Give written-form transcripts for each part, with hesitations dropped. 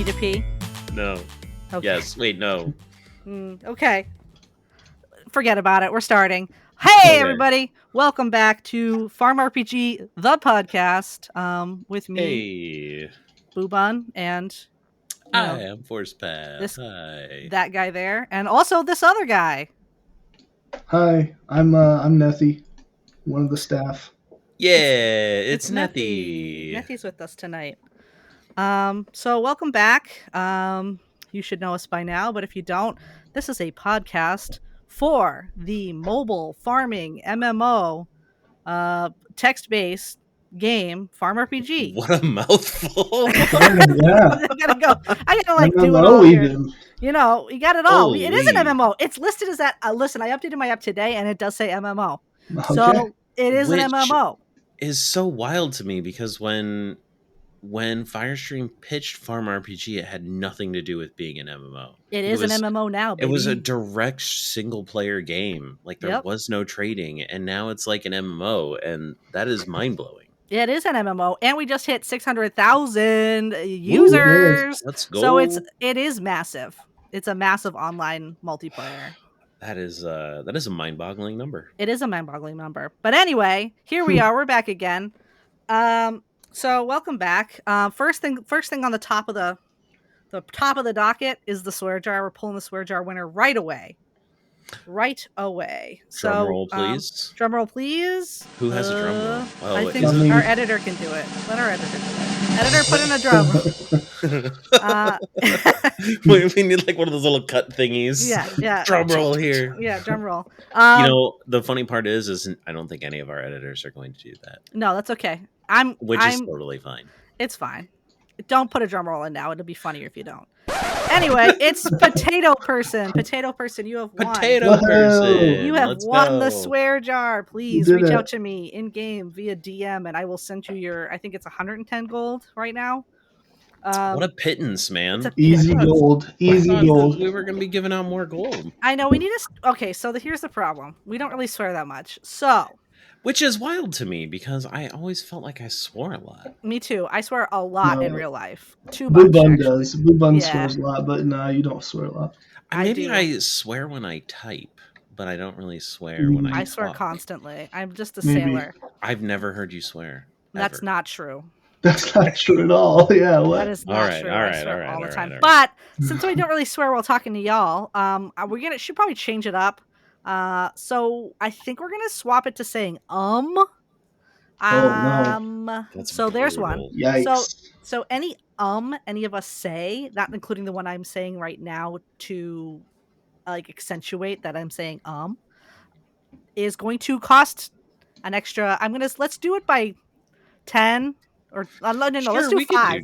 need to pee? No. Okay. Yes. Wait, no. Okay. Forget about it. We're starting. Hey, everybody. Welcome back to FarmRPG, the podcast, with me, Hey. boobun, and I am forcepath. Hi. that guy there, and also this other guy. Hi, I'm Nethy, one of the staff. Yeah, it's Nethy. Nethy's with us tonight. So welcome back. You should know us by now, but if you don't, this is a podcast for the mobile farming MMO text-based game FarmRPG. What a mouthful. Yeah, I gotta like do it all here. You know, you got it all. Holy. It is an MMO. It's listed as that. Listen, I updated my app today, and it does say MMO. Okay. So it is an MMO. Is so wild to me because when Firestream pitched FarmRPG, it had nothing to do with being an MMO. It is an MMO now, baby. It was a direct single player game. Like there was no trading, and now it's like an MMO, and that is mind blowing. It is an MMO, and we just hit 600,000 users. Let's go. So it is massive. It's a massive online multiplayer. That is a mind-boggling number. It is a mind-boggling number. But anyway, here we are. We're back again. So welcome back. First thing on the top of the docket is the swear jar. We're pulling the swear jar winner right away. Drum roll, please. Drum roll, plee Who has a drum roll? Oh, I think our editor can do it. Let our editor do it. Editor, put in a drum. We need like one of those little cut thingies. Yeah. Drum roll here. Yeah, drum roll. The funny part is I don't think any of our editors are going to do that. No, that's okay. Which is totally fine. It's fine. Don't put a drum roll in now. It'll be funnier if you don't. Anyway, it's Potato Person. Potato Person, you have won. Potato Person. You have Let's won go. the swear jar. Please reach out to me in game via DM, and I will send you I think it's 110 gold right now. What a pittance, man! Easy gold. We were gonna be giving out more gold. I know we need to. Okay, so here's the problem. We don't really swear that much, which is wild to me because I always felt like I swore a lot. Me too. I swear a lot in real life. Too much. boobun does. boobun swears a lot, but no, you don't swear a lot. Maybe I swear when I type, but I don't really swear when I swear talk. Constantly. I'm just a sailor. I've never heard you swear. That's not true. That's not true at all. Yeah, what? That is not true. I swear all the time. All right. But since we don't really swear while talking to y'all, should probably change it up. So I think we're gonna swap it to saying no. That's so there's one. Yikes. So any of us say, not including the one I'm saying right now to like accentuate that I'm saying is going to cost an extra. Let's do it by 10 or no, let's do 5.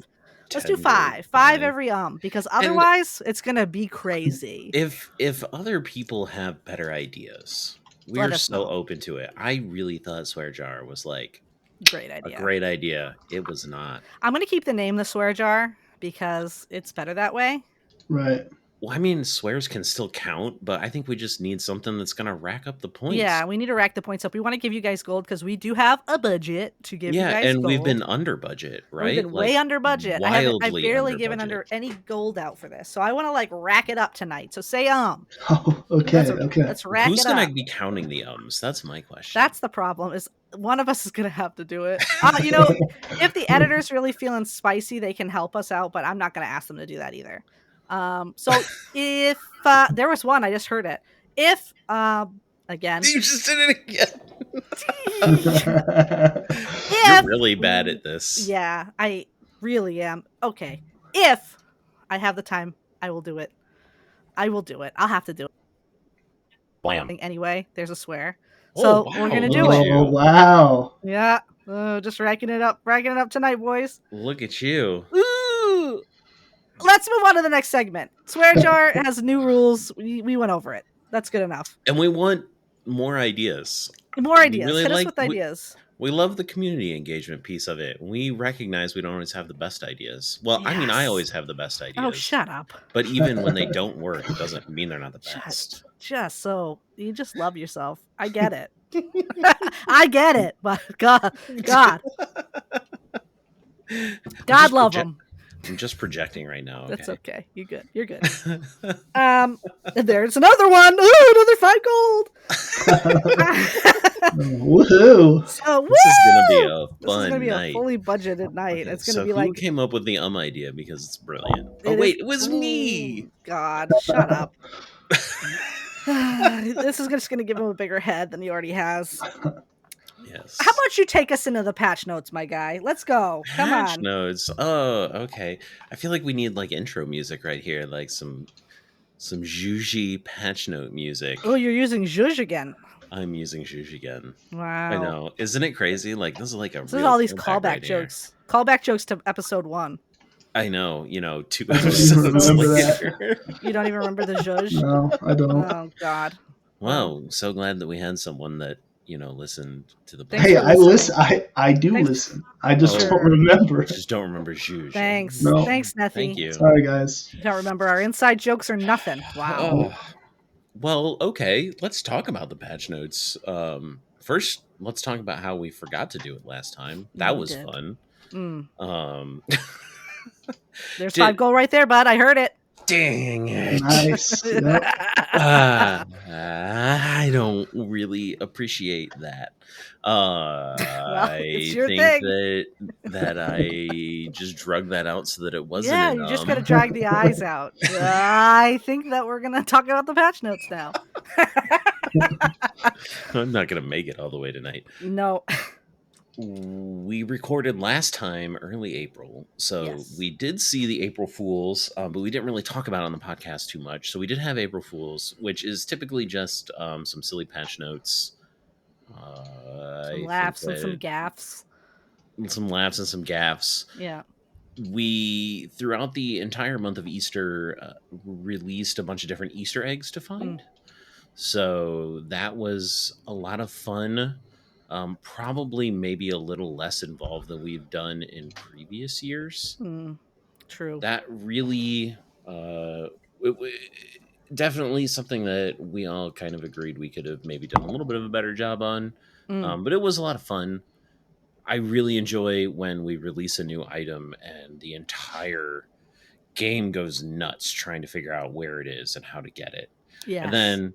Let's do 5. 5 every because otherwise it's gonna be crazy. If other people have better ideas, we're so open to it. I really thought swear jar was like a great idea. It was not. I'm gonna keep the name the swear jar because it's better that way. Right. Well, I mean, swears can still count, but I think we just need something that's going to rack up the points. Yeah, we need to rack the points up. We want to give you guys gold because we do have a budget to give you guys gold. Yeah, and we've been under budget, right? We've been way under budget. I've barely given under any gold out for this. So I want to rack it up tonight. So say Oh, okay, Let's rack Who's it up. going to be counting the ums? That's my question. That's the problem, is one of us is going to have to do it. If the editor's really feeling spicy, they can help us out, but I'm not going to ask them to do that either. So if there was one, I just heard it. If again, you just did it again. You're really bad at this. Yeah, I really am. Okay, if I have the time, I will do it. I'll have to do it. Blam. Anyway, there's a swear. So we're gonna do it. Oh wow! Yeah, just racking it up tonight, boys. Look at you. Ooh. Let's move on to the next segment. Swear jar has new rules. We went over it. That's good enough. And we want more ideas. Really hit us with ideas. We love the community engagement piece of it. We recognize we don't always have the best ideas. Well, yes. I mean, I always have the best ideas. Oh, shut up. But even when they don't work, it doesn't mean they're not the best. Just so you just love yourself. I get it. I get it. But God love them. I'm just projecting right now. Okay. That's okay. You're good. You're good. There's another one. Ooh, another 5 gold. Woohoo! So this is gonna be a this is fun gonna be night. a fully budgeted night. Okay, it's gonna so be who like came up with the idea, because it's brilliant. Oh wait, it was me. God, shut up. This is just gonna give him a bigger head than he already has. Yes. How about you take us into the patch notes, my guy? Let's go. Come on. Patch notes. Oh, okay. I feel like we need like intro music right here, like some Zhuji patch note music. Oh, you're using Zhuge again. I'm using Zhuge again. Wow. I know. Isn't it crazy? Like this is like a this real is all these throwback callback right jokes. Callback jokes to episode 1. I know, 2 I don't even episodes remember later. You don't even remember the Zhuge? No, I don't. Oh God. Wow, so glad that we had someone that, listened to the Thanks Hey, for I listening. listen. I do Thanks. listen. I just Oh. don't remember. Just don't remember Zhuge. Thanks. No. Thanks, Nethy. Thank you. Sorry, guys. You don't remember our inside jokes or nothing. Wow. Oh. Well, okay, let's talk about the patch notes. First, let's talk about how we forgot to do it last time. That was fun. There's 5 gold right there, bud. I heard it. Dang it. Nice. Yep. I don't really appreciate that. it's your I think thing. that I just drug that out so that it wasn't. Yeah, you just gotta drag the eyes out. I think that we're gonna talk about the patch notes now. I'm not gonna make it all the way tonight. No. We recorded last time early April, so we did see the April Fools, but we didn't really talk about it on the podcast too much. So we did have April Fools, which is typically just some silly patch notes, some laughs and some gaffs. Some laughs and some gaffs. Yeah. We, throughout the entire month of Easter, released a bunch of different Easter eggs to find. So that was a lot of fun. Probably maybe a little less involved than we've done in previous years. True. That really, definitely something that we all kind of agreed we could have maybe done a little bit of a better job on. But it was a lot of fun. I really enjoy when we release a new item and the entire game goes nuts trying to figure out where it is and how to get it. Yeah. And then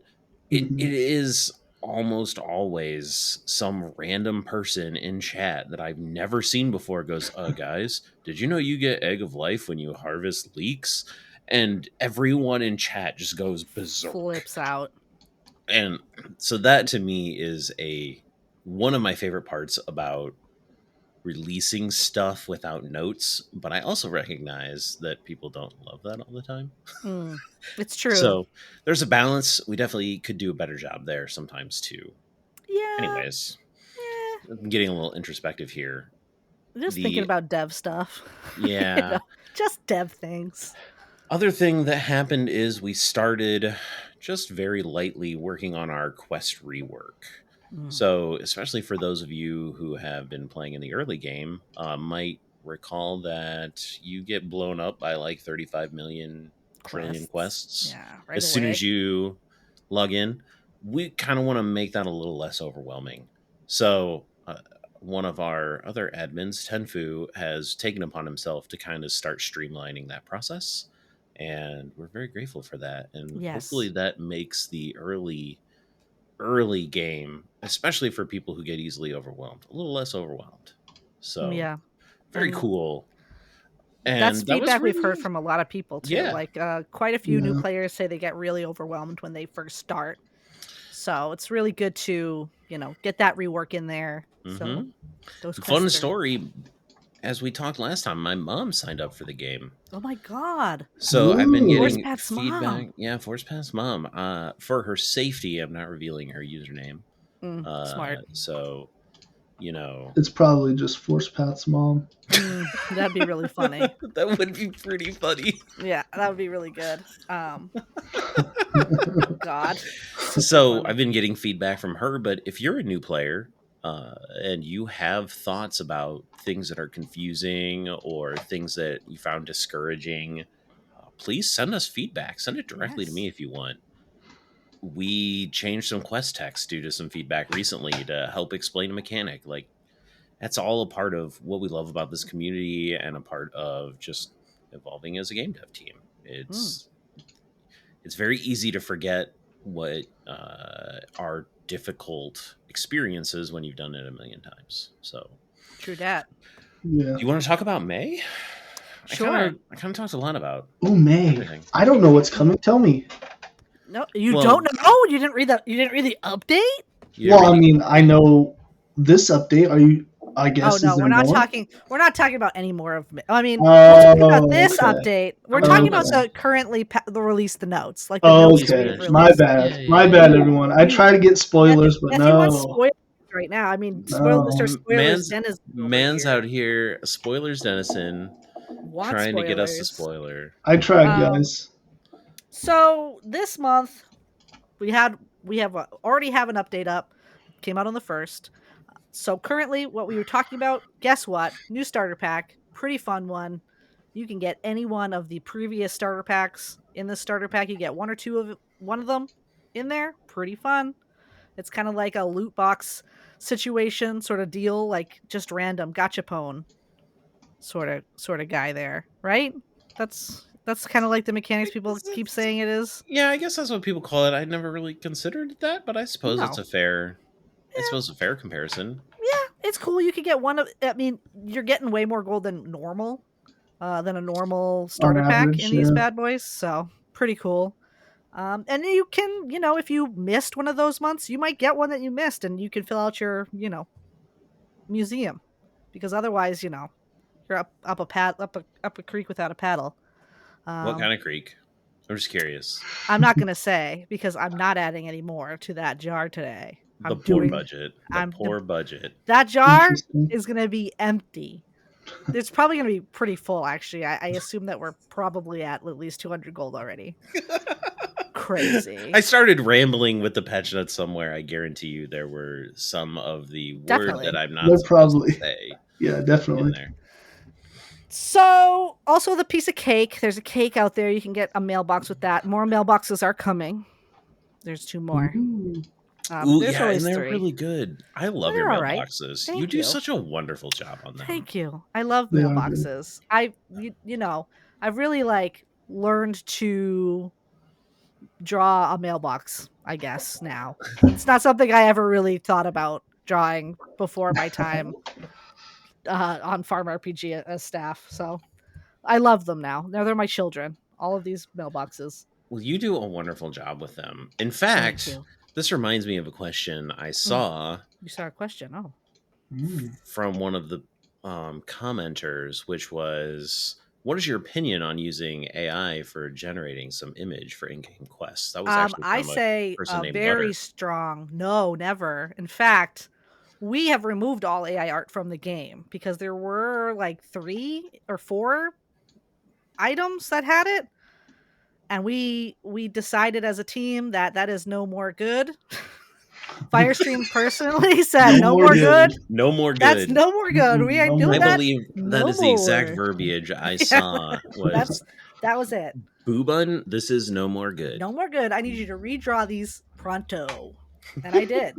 it is almost always some random person in chat that I've never seen before goes, guys, did you know you get Egg of Life when you harvest leeks? And everyone in chat just goes berserk. Flips out. And so that to me is one of my favorite parts about releasing stuff without notes, but I also recognize that people don't love that all the time. It's true. So there's a balance. We definitely could do a better job there sometimes too. Yeah. Anyways, I'm getting a little introspective here. Just thinking about dev stuff. Yeah. Just dev things. Other thing that happened is we started just very lightly working on our quest rework. So, especially for those of you who have been playing in the early game, might recall that you get blown up by like 35 million trillion quests right as soon as you log in. We kind of want to make that a little less overwhelming. So, one of our other admins, Tenfu, has taken upon himself to kind of start streamlining that process. And we're very grateful for that. And hopefully that makes the early game, especially for people who get easily overwhelmed, a little less overwhelmed. So very cool. And that's feedback we've heard from a lot of people too. Yeah. Like quite a few new players say they get really overwhelmed when they first start. So it's really good to, get that rework in there. So those fun story. As we talked last time, my mom signed up for the game. Oh my God. So I've been getting Forcepath's feedback. Mom. Yeah, Forcepath's mom. For her safety, I'm not revealing her username. Smart. So, it's probably just Forcepath's mom. That'd be really funny. That would be pretty funny. Yeah, that would be really good. God. So I've been getting feedback from her, but if you're a new player and you have thoughts about things that are confusing or things that you found discouraging, please send us feedback. Send it directly to me if you want. We changed some quest text due to some feedback recently to help explain a mechanic. Like, that's all a part of what we love about this community and a part of just evolving as a game dev team. It's very easy to forget what are difficult experiences when you've done it a million times. So True that. Yeah. do you want to talk about May? Sure. I kind of talked a lot about Oh, May. everything. I don't know what's coming. Tell me. No, you Well- don't know. You didn't read the update. You didn't Well, I read mean, I know this update. Are you? I guess. Oh no, is there we're not more? talking. We're not talking about any more of. I mean, we're talking about this okay. update. We're Okay. talking about Okay. the currently the release, the notes, like the notes Okay. we've My released. bad. Yeah, My yeah, bad, yeah. everyone. I try to get spoilers, but If you want no. spoilers right now, I mean, No. spoilers or spoilers. Man's out here, spoilers Dennison, Want trying to get us to spoilers. spoiler. I tried, Um, guys. So this month already have an update up. Came out on the 1st. So currently, what we were talking about, guess what? New starter pack, pretty fun one. You can get any one of the previous starter packs in the starter pack. You get one of them in there. Pretty fun. It's kind of like a loot box situation sort of deal, like just random gachapon sort of guy there, right? That's kind of like the mechanics people keep saying it is. Yeah, I guess that's what people call it. I never really considered that, but I suppose it's No. a fair. I suppose a fair comparison. Yeah, it's cool. You could get one of. I mean, you're getting way more gold than normal, than a normal starter pack average, in these yeah. bad boys. So pretty cool. And you can, if you missed one of those months, you might get one that you missed, and you can fill out your, museum, because otherwise, you're up a creek without a paddle. What kind of creek? I'm just curious. I'm not gonna say, because I'm not adding any more to that jar today. The poor budget. Budget. That jar Interesting. is gonna be empty. It's probably gonna be pretty full, actually. I assume that we're probably at least 200 gold already. Crazy. I started rambling with the patch notes somewhere. I guarantee you there were some of the Definitely. word that I'm not They're supposed probably- to say Yeah, in definitely. there. So, also the piece of cake. There's a cake out there. You can get a mailbox with that. More mailboxes are coming. There's 2 more. Ooh. Ooh, There's yeah, always and they're 3. really good. I love They're your all right. mailboxes. Thank You do you. such a wonderful job on them. Thank you. I love They are good. mailboxes. I've really learned to draw a mailbox, I guess, now. It's not something I ever really thought about drawing before my time on FarmRPG as staff. So I love them now. Now they're my children. All of these mailboxes. Well, you do a wonderful job with them. In Thank fact, you. this reminds me of a question I saw You saw a question. Oh. from one of the commenters, which was, what is your opinion on using AI for generating some image for in-game quests? That was actually I from a say person named very Butter. strong. No, never. In fact, we have removed all AI art from the game because there were 3 or 4 items that had it, and we decided as a team that is no more good. Firestream personally said no more good. No more good. That's no more good. We ain't No doing I that. believe that No is the exact more. verbiage I saw. That was it. Boobun, this is no more good. No more good. I need you to redraw these pronto. And I did.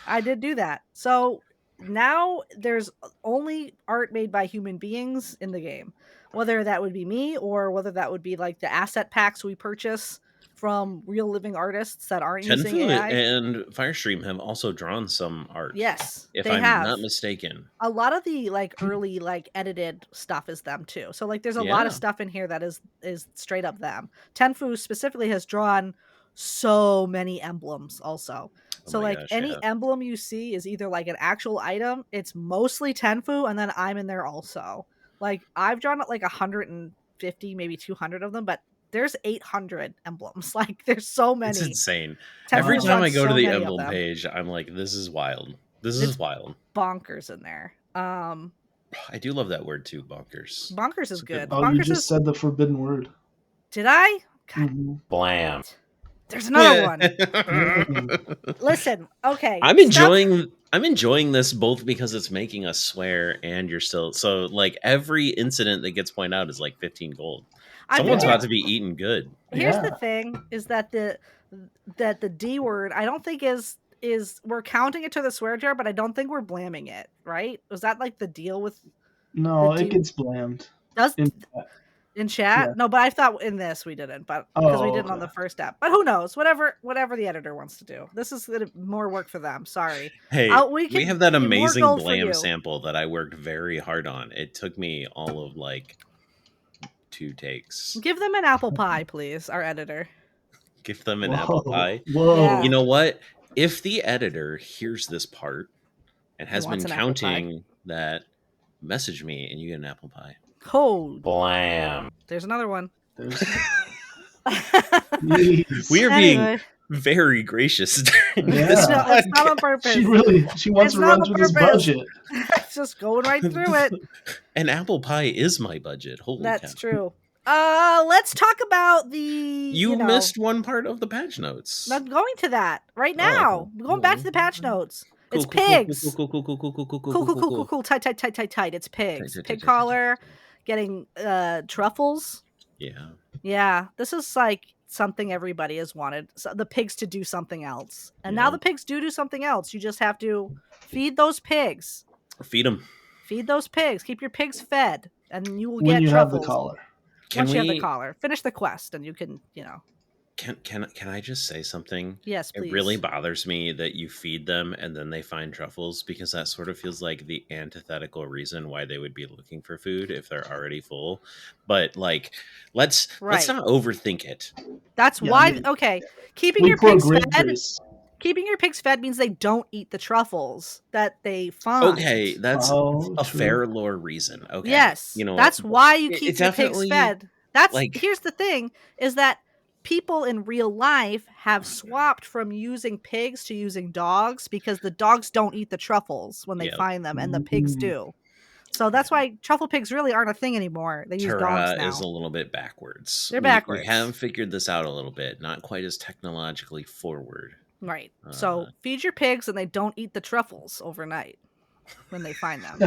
I did do that. So now there's only art made by human beings in the game. Whether that would be me or whether that would be the asset packs we purchase from real living artists that aren't using Tenfu AI. and Firestream have also drawn some art. Yes, if they I'm have. not mistaken. A lot of the early edited stuff is them too. So there's a lot of Yeah. stuff in here that is straight up them. Tenfu specifically has drawn so many emblems also. Oh So my gosh, any yeah. emblem you see is either an actual item, it's mostly Tenfu, and then I'm in there also. I've drawn 150, maybe 200 of them, but there's 800 emblems. There's so many. It's insane. Tenfu's Every drawn time I go so to the many of emblem them. page, I'm like, this is wild. This It's is wild. Bonkers in there. I do love that word too, bonkers. Bonkers is It's a good good. Oh, Bonkers you just is. said the forbidden word. Did I? God, Mhm. Blam. there's another one. Listen, okay. I'm stuff- enjoying this both because it's making us swear and you're still so every incident that gets pointed out is 15 gold. I Someone's figured- about to be eaten good. Here's Yeah. the thing: is that the D word, I don't think is we're counting it to the swear jar, but I don't think we're blamming it. Right? Was that the deal with? No, The it gets blamed. Does In In chat? Yeah. No, but I thought in this we didn't, but because we didn't on the first app. But who knows? Whatever the editor wants to do. This is more work for them. Sorry. Hey, We we can have that more amazing gold for blam you. sample that I worked very hard on. It took me all of like 2 takes. Give them an apple pie, please, our editor. Give them an apple pie. Whoa. Yeah. You know what? If the editor hears this part and has been wants an apple pie. counting that, message me and you get an apple pie. Oh, Blam. there's another one. We are being very gracious during this No, it's not on podcast. purpose. She wants It's to not run on through this purpose. budget. It's just going right through it. An apple pie is my budget. Holy That's cow. true. Let's talk about the. You missed one part of the patch notes. I'm going to that right now. okay. We're going back to the patch notes. It's Cool, pigs. Cool. Tight. It's pigs. Tight. Pig collar, getting truffles. Yeah. Yeah, this is like something everybody has wanted. So the pigs to do something else, and Yeah. now the pigs do something else. You just have to feed those pigs. Or feed them. Feed those pigs. Keep your pigs fed, and you will When get you truffles. have the collar. Once you have the collar, finish the quest, and you can, Can I just say something? Yes, please. It really bothers me that you feed them and then they find truffles, because that sort of feels like the antithetical reason why they would be looking for food if they're already full. But like, let's not overthink it. That's why. Okay, keeping your pigs fed means they don't eat the truffles that they find. Okay, that's a fair lore reason. Okay, yes, that's why you keep your pigs fed. That's here's the thing: is that people in real life have swapped from using pigs to using dogs because the dogs don't eat the truffles when they find them, and the pigs do. So that's why truffle pigs really aren't a thing anymore. They use dogs now. Is a little bit backwards. They're backwards. We have figured this out a little bit. Not quite as technologically forward. Right. So feed your pigs and they don't eat the truffles overnight when they find them.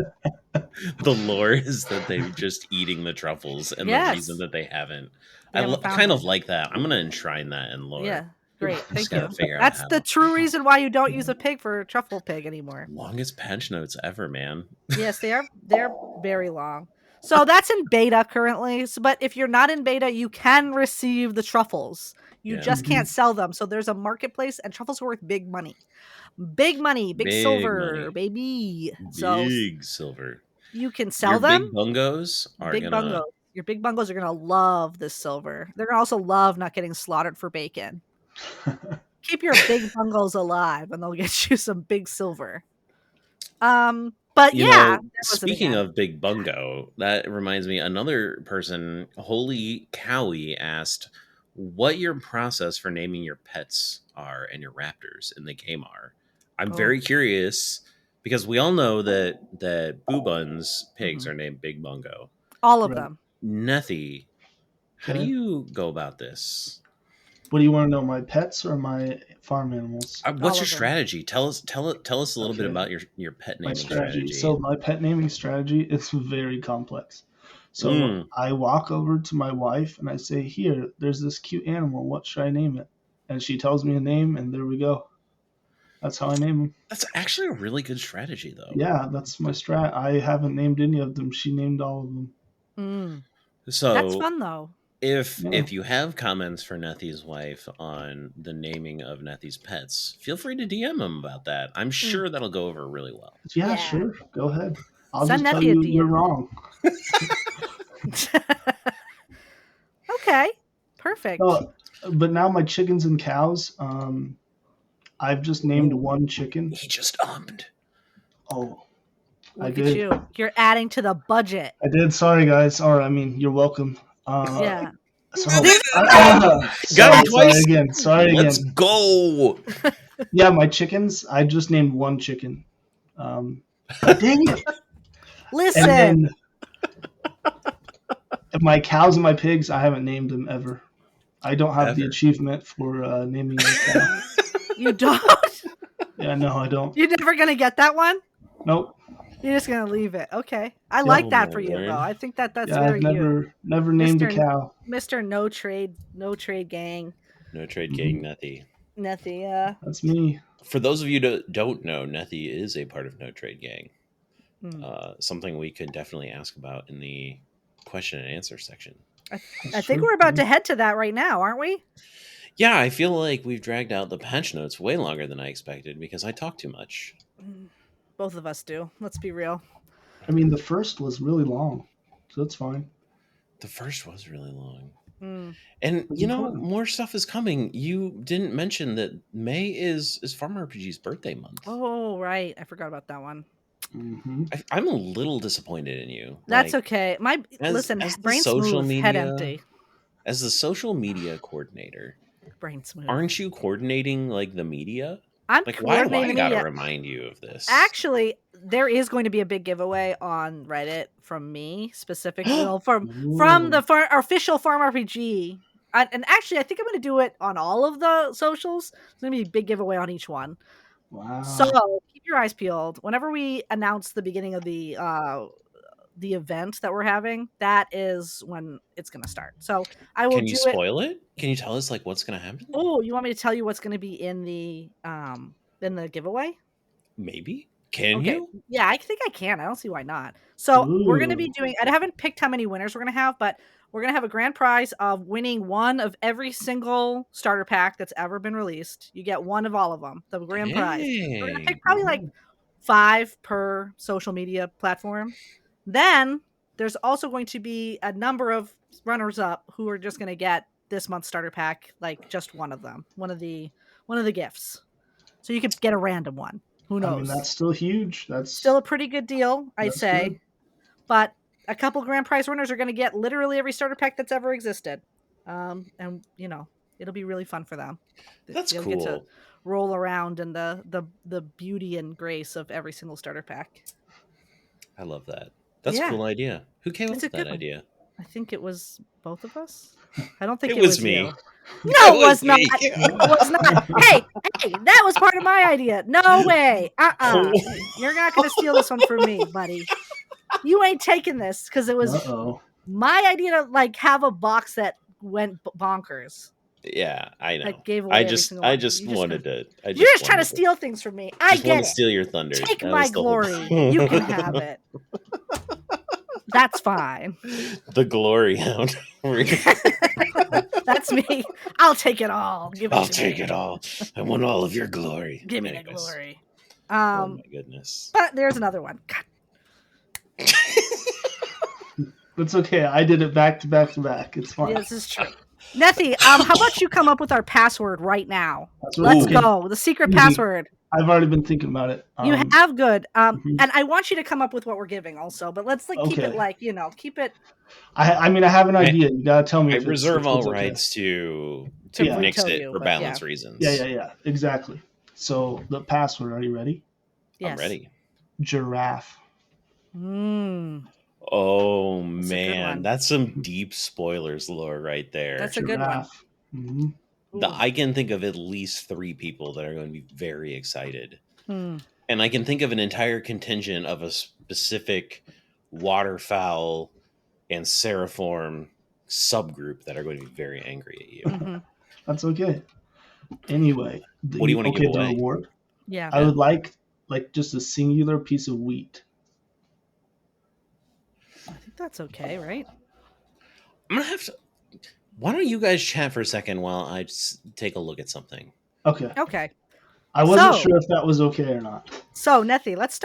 The lore is that they're just eating the truffles, and the reason that they haven't. I kind of like that. I'm going to enshrine that in lore. Yeah. Great. Thank you. Figure That's out the true reason why you don't use a pig for a truffle pig anymore. Longest patch notes ever, man. Yes, they are. They're very long. So that's in beta currently. But if you're not in beta, you can receive the truffles. You just can't sell them. So there's a marketplace, and truffles are worth big money. Big silver, baby. Big silver. You can sell them. Big bungos are bungos. Your big bungos are gonna love this silver. They're gonna also love not getting slaughtered for bacon. Keep your big bungos alive, and they'll get you some big silver. But speaking of big bungo, that reminds me, another person, Holy Cowie, asked what your process for naming your pets are and your raptors in the game are. I'm very curious, because we all know that boobun's pigs are named Big Bungo. All of them. Nethy, how do you go about this? What do you want to know, my pets or my farm animals? What's your strategy? Tell us a little bit about your pet naming strategy. So my pet naming strategy, it's very complex. So I walk over to my wife and I say, here, there's this cute animal. What should I name it? And she tells me a name, and there we go. That's how I name them. That's actually a really good strategy, though. Yeah, that's my strat. I haven't named any of them. She named all of them. So that's fun, though. If you have comments for Nethy's wife on the naming of Nethy's pets, feel free to DM him about that. I'm sure that'll go over really well. Yeah, sure. Go ahead. I'll Send just tell Nethy a you DM. you're wrong. Okay, perfect. But now my chickens and cows, I've just named one chicken. He just umped. Oh, Look at you. You're adding to the budget. I did. Sorry, guys. You're welcome. Yeah. Got him twice. Sorry again. Let's go. Yeah, my chickens, I just named one chicken. Dang it. Listen. And my cows and my pigs, I haven't named them ever. I don't have the achievement for naming a cow. You don't? Yeah, no, I don't. You're never going to get that one? Nope. You're just going to leave it. Okay. I like that for you, though. I think that's very I've never named a cow. Mr. No Trade gang. No Trade Gang Nethy. Nethy, yeah. That's me. For those of you that don't know, Nethy is a part of No Trade Gang. Something we could definitely ask about in the question and answer section. I think we're about to head to that right now, aren't we? Yeah, I feel like we've dragged out the patch notes way longer than I expected because I talk too much. Both of us do. Let's be real. I mean, the first was really long, so that's fine. The first was really long. Mm. And, It's you know, important. more stuff is coming. You didn't mention that May is FarmRPG's birthday month. Oh, right. I forgot about that one. Mm-hmm. I'm a little disappointed in you. That's Like, okay. Listen, as the brain social smooth, head media empty. as the social media coordinator, Brain smooth. aren't you coordinating like the media? I'm Like, why do coordinating I the gotta media. remind you of this? Actually, there is going to be a big giveaway on Reddit from me specifically, well, from the official Farm RPG. And actually, I think I'm going to do it on all of the socials. It's going to be a big giveaway on each one. Wow. So keep your eyes peeled. Whenever we announce the beginning of the event that we're having, that is when it's going to start. So I will Can you do it. spoil it? Can you tell us like what's gonna happen? Oh, you want me to tell you what's going to be in the giveaway? Maybe. Can Okay. you? Yeah, I think I can. I don't see why not. So we're going to be Ooh. doing, I haven't picked how many winners we're going to have, but we're going to have a grand prize of winning one of every single starter pack that's ever been released. You get one of all of them, the grand prize. We're going to pick Dang. probably like 5 per social media platform. Then there's also going to be a number of runners up who are just going to get this month's starter pack, like just one of them, one of the gifts. So you could get a random one. Who knows? I mean, that's still huge. That's still a pretty good deal, I'd that's say. good. But a couple grand prize winners are going to get literally every starter pack that's ever existed. And you know, it'll be really fun for them. That's They'll cool. get to roll around in the beauty and grace of every single starter pack. I love that. That's Yeah. a cool idea. Who came up It's a with that good one. idea? I think it was both of us. I don't think It it was was me. you. No, it was not. me. It was not. Hey, that was part of my idea. No way. You're not going to steal this one from me, buddy. You ain't taking this because it was Uh-oh. my idea to like have a box that went bonkers. Yeah, I know. Like gave away every single one. I just wanted to. You're just trying to steal things from me. I just want get to it. steal your thunder. Take That my was the whole- glory. You can have it. That's fine. The glory hound. That's me. I'll take it all. I'll take it all. I want all of your glory. Give me the glory. Oh my goodness. But there's another one. God. That's okay. I did it back to back to back. It's fine. Yeah, this is true. Nethy, how about you come up with our password right now? Let's go. The secret password. I've already been thinking about it. You have good. And I want you to come up with what we're giving also, but let's keep it like, keep it. I mean, I have an idea. You gotta tell me. I reserve all rights to nix it for balance reasons. Yeah. Exactly. So the password. Are you ready? Yes. I'm ready. Giraffe. Oh man, that's some deep spoilers lore right there. That's a good one. Mm-hmm. I can think of at least 3 people that are going to be very excited. And I can think of an entire contingent of a specific waterfowl and seriform subgroup that are going to be very angry at you. Mm-hmm. That's okay. Anyway, what do you want to give away? The reward? Yeah. I would like just a singular piece of wheat. I think that's okay, right? I'm gonna have to. Why don't you guys chat for a second while I just take a look at something? Okay. I wasn't sure if that was okay or not. So, Nethy, let's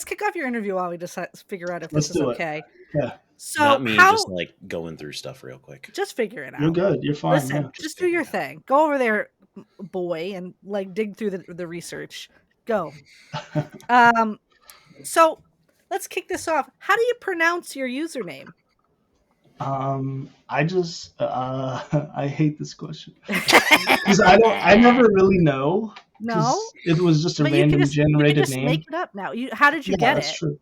kick off your interview while we decide figure out if this is okay. Yeah. So not me just like going through stuff real quick. Just figure it out. You're good. You're fine. Listen, just do your thing. Go over there, boy, and like dig through the research. Go. So let's kick this off. How do you pronounce your username? I just I hate this question because I never really know. No, it was just a random generated name. Make it up now. How did you get that's it? True.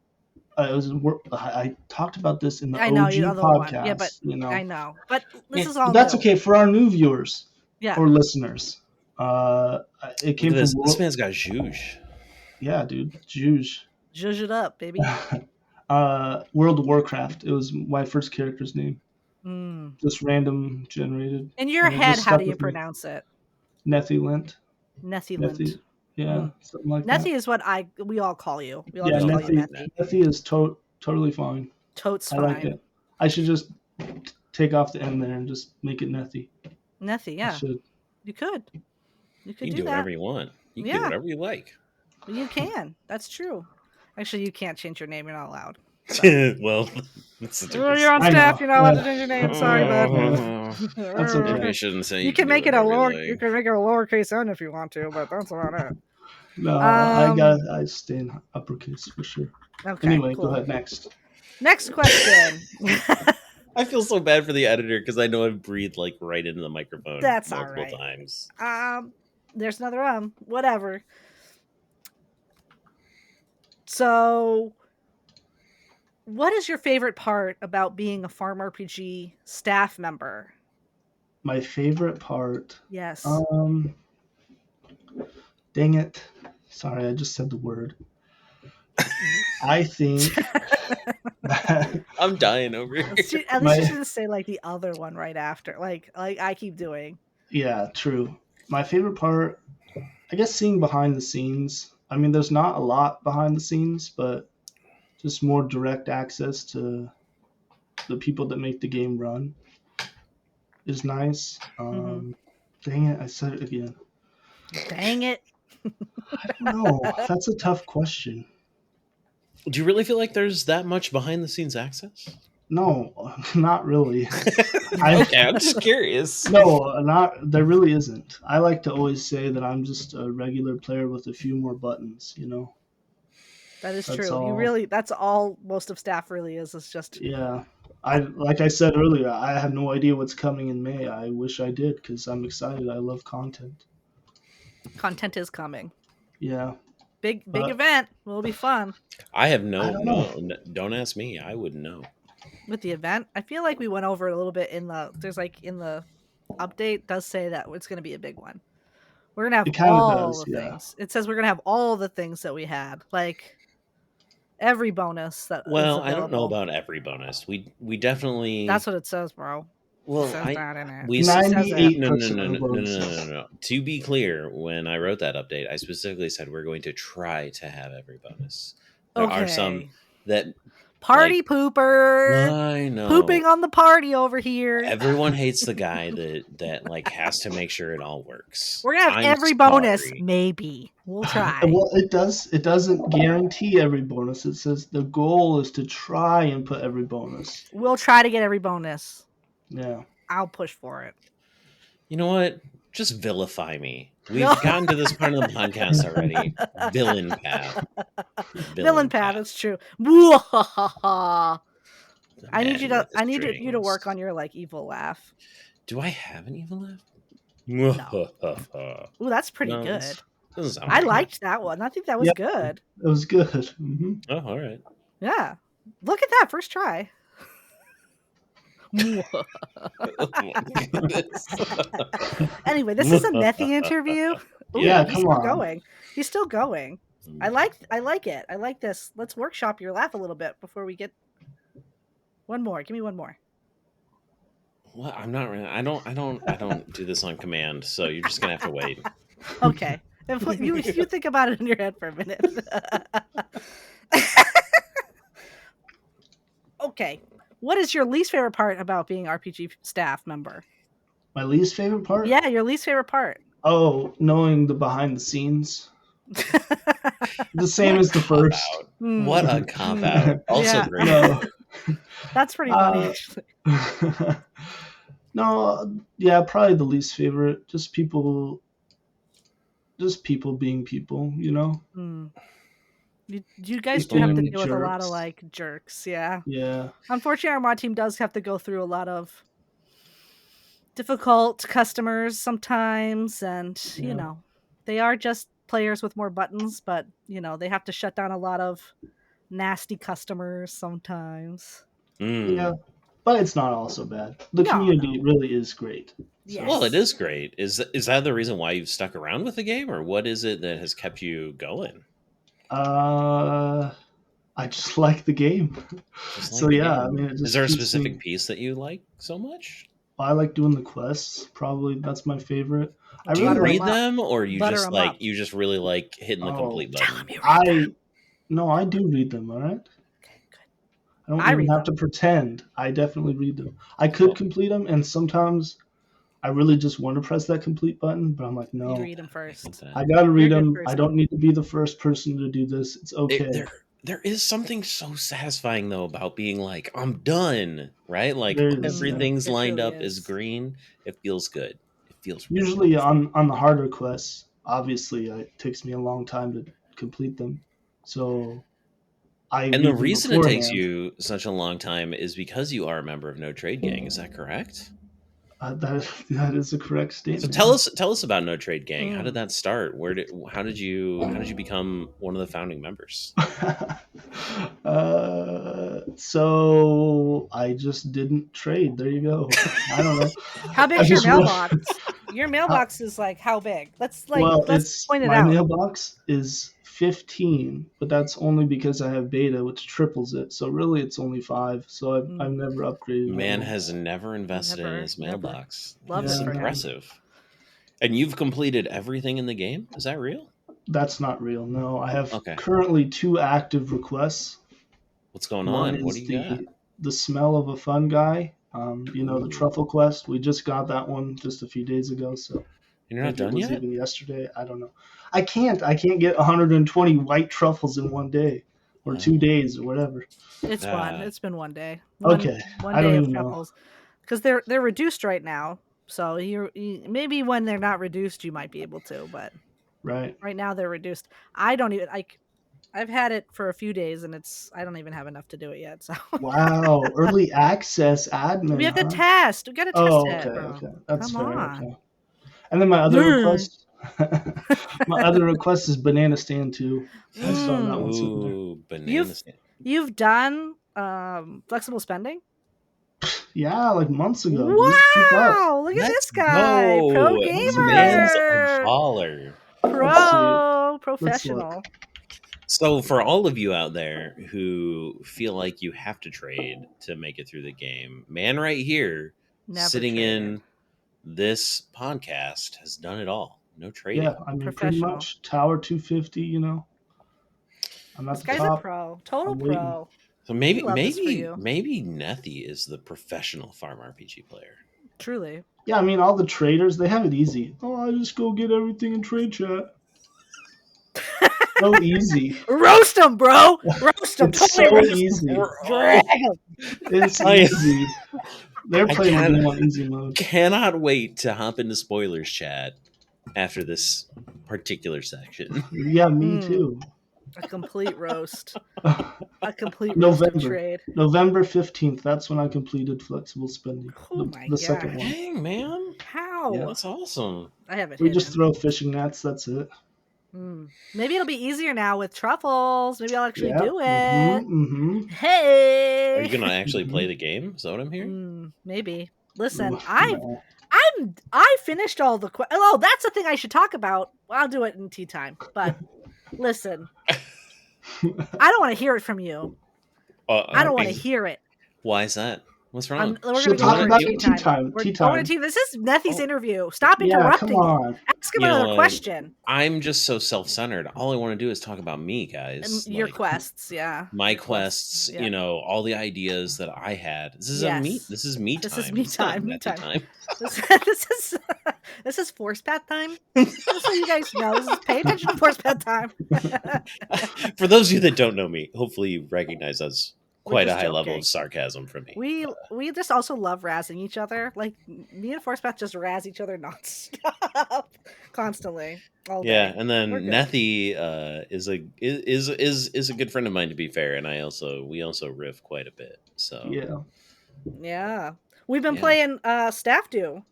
I talked about this in the OG podcast. One. Yeah, but I know. But this is all. That's okay for our new viewers. Yeah. Or listeners. It came from this man's got Zhuge. Yeah, dude, Zhuge. Zhuge it up, baby. World of Warcraft. It was my first character's name. Just random generated. In your head, how do you pronounce it? Nethylant. Nethylant. Yeah, something like that. Nethy is what we all call you. We all just call you Nethy. Nethy is totally fine. Totes I fine. like it. I should just take off the end there and just make it Nethy. Nethy, yeah. Should. You could. You could You can do do that. whatever you want. You can do whatever you like. You can. That's true. Actually, you can't change your name. You're not allowed. Well, that's the Well, difference. you're on I staff. know. You're not allowed to change your name. Sorry, bud. That's okay. Maybe I shouldn't say You can make it do a whatever lower. you You like. can make it a lowercase n if you want to, but that's about it. No, I stay in uppercase for sure. Okay. Anyway, cool. go ahead next. Next question. I feel so bad for the editor because I know I've breathed like right into the microphone That's multiple all right. times. There's another whatever. So, what is your favorite part about being a FarmRPG staff member? My favorite part. Yes. Dang it. Sorry, I just said the word. I think I'm dying over here. At least you shouldn't say like the other one right after, like I keep doing. Yeah, true. My favorite part, I guess, seeing behind the scenes. I mean, there's not a lot behind the scenes, but just more direct access to the people that make the game run is nice. Dang it, I said it again. Dang it. I don't know. That's a tough question. Do you really feel like there's that much behind the scenes access? No, not really. Okay, I'm just curious. No, there really isn't. I like to always say that I'm just a regular player with a few more buttons, you know? That is That's true. all. That's all most of staff really is. It's just Yeah. Like I said earlier, I have no idea what's coming in May. I wish I did because I'm excited. I love content. Content is coming. Yeah. Big event. Will be fun. I have I don't know. don't ask me. I wouldn't know. With the event, I feel like we went over it a little bit in the update does say that it's going to be a big one. We're going to have all the things. It says we're going to have all the things that we had, like every bonus that is available. I don't know about every bonus. We definitely. That's what it says, bro. Well, it says that in it. We 98%. No. To be clear, when I wrote that update, I specifically said we're going to try to have every bonus. There are some that party pooper. I know, pooping on the party over here. Everyone hates the guy that like has to make sure it all works. We're gonna have every bonus. Maybe we'll try. Well, it doesn't guarantee every bonus. It says the goal is to try and put every bonus. We'll try to get every bonus. Yeah. I'll push for it. You know what? Just vilify me. We've gotten to this part of the podcast already. Villain path. Villain path. It's true. I need you to work on your like evil laugh. Do I have an evil laugh? No. Ooh, that's pretty good. I liked that one. I think that was good. It was good. Mm-hmm. Oh, all right. Yeah. Look at that first try. Anyway, this is a Nethy interview. Ooh, yeah, he's come on. Going. He's still going. I like it. I like this. Let's workshop your laugh a little bit before we get one more. Give me one more. Well, I'm not really. I don't do this on command, so you're just gonna have to wait. Okay. You think about it in your head for a minute. Okay. What is your least favorite part about being RPG staff member? My least favorite part? Yeah, your least favorite part. Oh, knowing the behind the scenes. The same as the first. What a cop out. Also great. No. That's pretty funny, actually. No, yeah, probably the least favorite. Just people being people, you know? You guys do have to deal with a lot of like jerks, yeah. Yeah. Unfortunately, our mod team does have to go through a lot of difficult customers sometimes, and you know, they are just players with more buttons, but you know, they have to shut down a lot of nasty customers sometimes. Yeah. But it's not all so bad. The community really is great. Yes. Well, it is great. Is that the reason why you've stuck around with the game, or what is it that has kept you going? I just like the game. So yeah, I mean, it just is there a specific piece that you like so much? I like doing the quests. Probably that's my favorite. Do you read them, or you just really like hitting the complete button? I do read them. All right. Okay, good. I don't I even read have them. to pretend. I definitely read them. I could complete them, and sometimes I really just want to press that complete button, but I'm like, You no, read them I hate first. that. I gotta You're a read good them. I person. don't need to be the first person to do this. It's okay. There is something so satisfying though about being like, I'm done, right? Like There is, yeah. everything's It lined truly up is is. green. It feels good. It feels really Usually good. on the harder quests, obviously, it takes me a long time to complete them. So I And the read them reason it takes beforehand. you such a long time is because you are a member of No Trade Gang. Is that correct? That is a correct So statement. tell us about No Trade Gang. How did Mm. that start? How did you become one of the founding members? So I just didn't trade. There you go. I don't know. How I big's your just went. mailbox? Your mailbox is like how big? Let's Well, it's point it my out. mailbox is 15, but that's only because I have beta, which triples it. So really, it's only 5. So I've Mm. never upgraded it. Man Yet. has never invested in his Never. mailbox. Love This it is for Yeah, him. impressive. And you've completed everything in the game? Is that real? that's not real. No, I have Okay. currently 2 active requests. What's going One on? What do is you got? the smell of a fun guy. The Ooh. truffle quest. We just got that one just a few days ago, so And you're not maybe it done was yet? even yesterday. I don't know. I can't get 120 white truffles in one day or 2 days or whatever. It's fun. Uh, It's been one day. Okay, One I don't day of even know. truffles. Because they're reduced right now. So maybe when they're not reduced you might be able to, but Right. right now they're reduced. I don't even I've had it for a few days and I don't even have enough to do it yet. So Wow, early access we admin, have to huh? test. We got to test Oh, it, okay, bro. okay. That's Come fair. on. Okay. And then my other Mm. request, my other request is banana stand too. I saw that one sitting there. ooh, banana stand. You've done flexible spending? Yeah, like months ago, dude. Keep up. Wow! Look at Let's this guy, pro go. Let's go. Man's a gamer, baller. Let's see. Let's look. professional. So for all of you out there who feel like you have to trade to make it through the game, man right here Never sitting traded. in this podcast has done it all. No trading. Yeah, I mean, pretty Professional. much Tower 250. I'm at This the guy's top. a pro, total I'm waiting. pro. So We love this for you. maybe Nethy is the professional farm RPG player. Truly. Yeah, I mean, all the traders, they have it easy. Oh, I just go get everything in trade chat. So easy. Roast him, bro. Roast him. It's Totally so roast him. easy. Drag him. It's I- easy. They're I playing the can't- game on easy mode. Cannot wait to hop into spoilers chat after this particular section. Yeah, me Mm. too. A complete roast. A complete roast of November. trade. November 15th. That's when I completed flexible spending. Oh the my second gosh. one. Dang, man. How? Yeah. That's awesome. I haven't We hit just him. throw fishing nets. That's it. Maybe it'll be easier now with truffles. Maybe I'll actually do it. Mm-hmm. Hey. Are you gonna actually play the game? Is that what I'm hearing? Maybe. Listen, Oof, I finished all the oh, that's the thing I should talk about. I'll do it in tea time. But listen, I don't want to hear it from you. I don't want to hear it. Why is that? What's wrong? We're going She'll to go talk over about tea it time. tea time. We're Tea going time. to tea. This is Nethy's interview. Stop Yeah, interrupting come him. on. Ask him You know another what? question. I'm just so self-centered. All I want to do is talk about me, guys. Your Like, quests, yeah. my Your quests, yeah. all the ideas that I had. This is Yes. This is me This time. is me It's not time. Me Nethy time. This is forcepath time. Just so you guys know, this is pay attention to forcepath time. For those of you that don't know me, hopefully you recognize that's We're quite a just high level joking. of sarcasm from me. We just also love razzing each other. Like me and forcepath just razz each other nonstop, constantly, all day. Yeah, and then We're good. Nethy is a good friend of mine, to be fair, and we also riff quite a bit. So Yeah. We've been Yeah. playing staff do.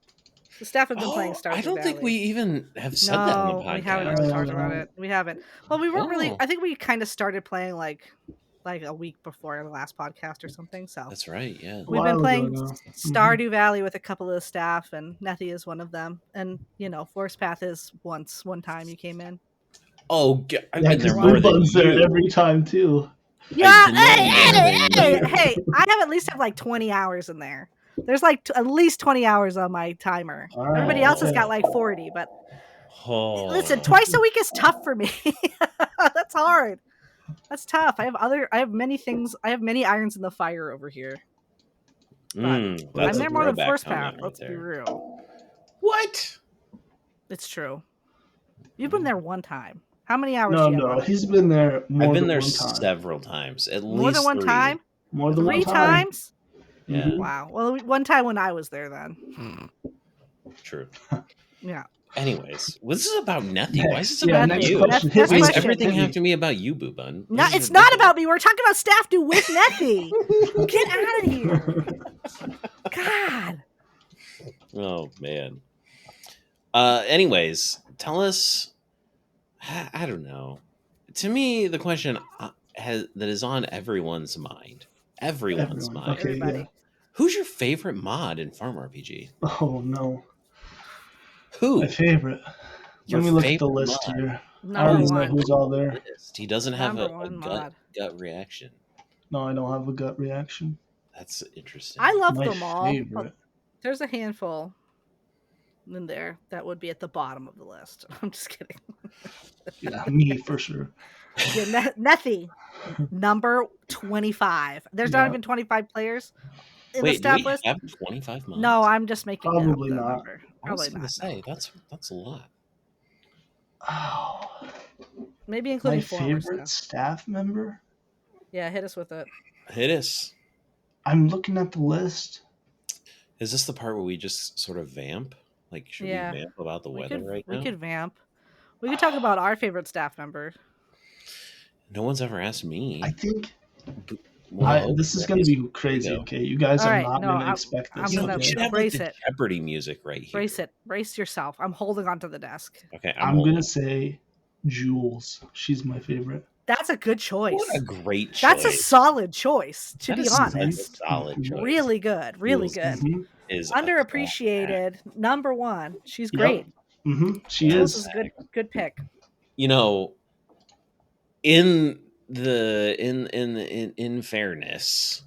The staff have been playing Stardew I don't Valley. think we even have said that on the podcast. We haven't really talked about it. We haven't. Well, we weren't really. Oh. I think we kind of started playing like a week before the last podcast or something. So That's right. Yeah. we've been playing now. Stardew Valley with a couple of the staff, and Nethy is one of them. And Forcepath is one time you came in. Oh, I've Yeah, been there because more than Boobun's there you. every time too. Yeah, been there more than hey! I have at least 20 hours in there. There's at least 20 hours on my timer. All right, Everybody else has okay. got 40, but Oh. listen, twice a week is tough for me. That's hard. That's tough. I have many things. I have many irons in the fire over here. But I'm That's a there more than throwback forcepath. comment right Let's be there. real. What? It's true. You've been there one time. How many hours do you have on it? He's been there I've more been than there one time. several times. At More least than one 3. time? More than 3 one time. times? Yeah. Mhm. Wow. Well, one time when I was there then. True. Yeah. Anyways, this is about Nethy. Why is this Yeah, about next you? question. Next Hit Why me. does question. everything Hit me. have to be about you, Boobun? No, it's not about me. We're talking about staff do with Nethy. Get out of here. God. Oh man. Anyways, tell us. I don't know. To me, the question that is on everyone's mind. Everyone's Everyone. mind. Okay, Everybody. yeah. Who's your favorite mod in FarmRPG? Oh no, Who? my favorite. Your Let me look at the favorite list mod? here. I Number don't even know one. who's all there. He doesn't have Number a one gut mod. reaction. No, I don't have a gut reaction. That's interesting. I love My them all. favorite. But there's a handful in there that would be at the bottom of the list. I'm just kidding. Yeah, me for sure. Yeah, Nethy, number 25. There's not Yeah. even 25 players in the Wait, do staff we list. have 25 mods? No, I'm just making Probably up the not. number. I was Probably gonna not. say that's a lot. Oh, Maybe my including former favorite staff. staff member? Yeah, hit us with it. Hit us. I'm looking at the list. Is this the part where we just sort of vamp? Like, should Yeah. we vamp about the weather right We now? could vamp. We could talk about our favorite staff member. No one's ever asked me. I think Well, this is going to be crazy. Okay, you guys All are right, not no, going to I'm- expect I'm this. You know, gonna we should Okay? have like brace the it. Jeopardy music right here. Brace it. Brace yourself. I'm holding onto the desk. Okay, I'm holding. going to say Jules. She's my favorite. That's a good choice. What a great choice. That's a solid choice, to That be is such a honest. solid choice. Really good. Really Jules good. Mhm. Is Underappreciated. Number one. She's Yep. great. She Jules is. is good pick. You know, in fairness,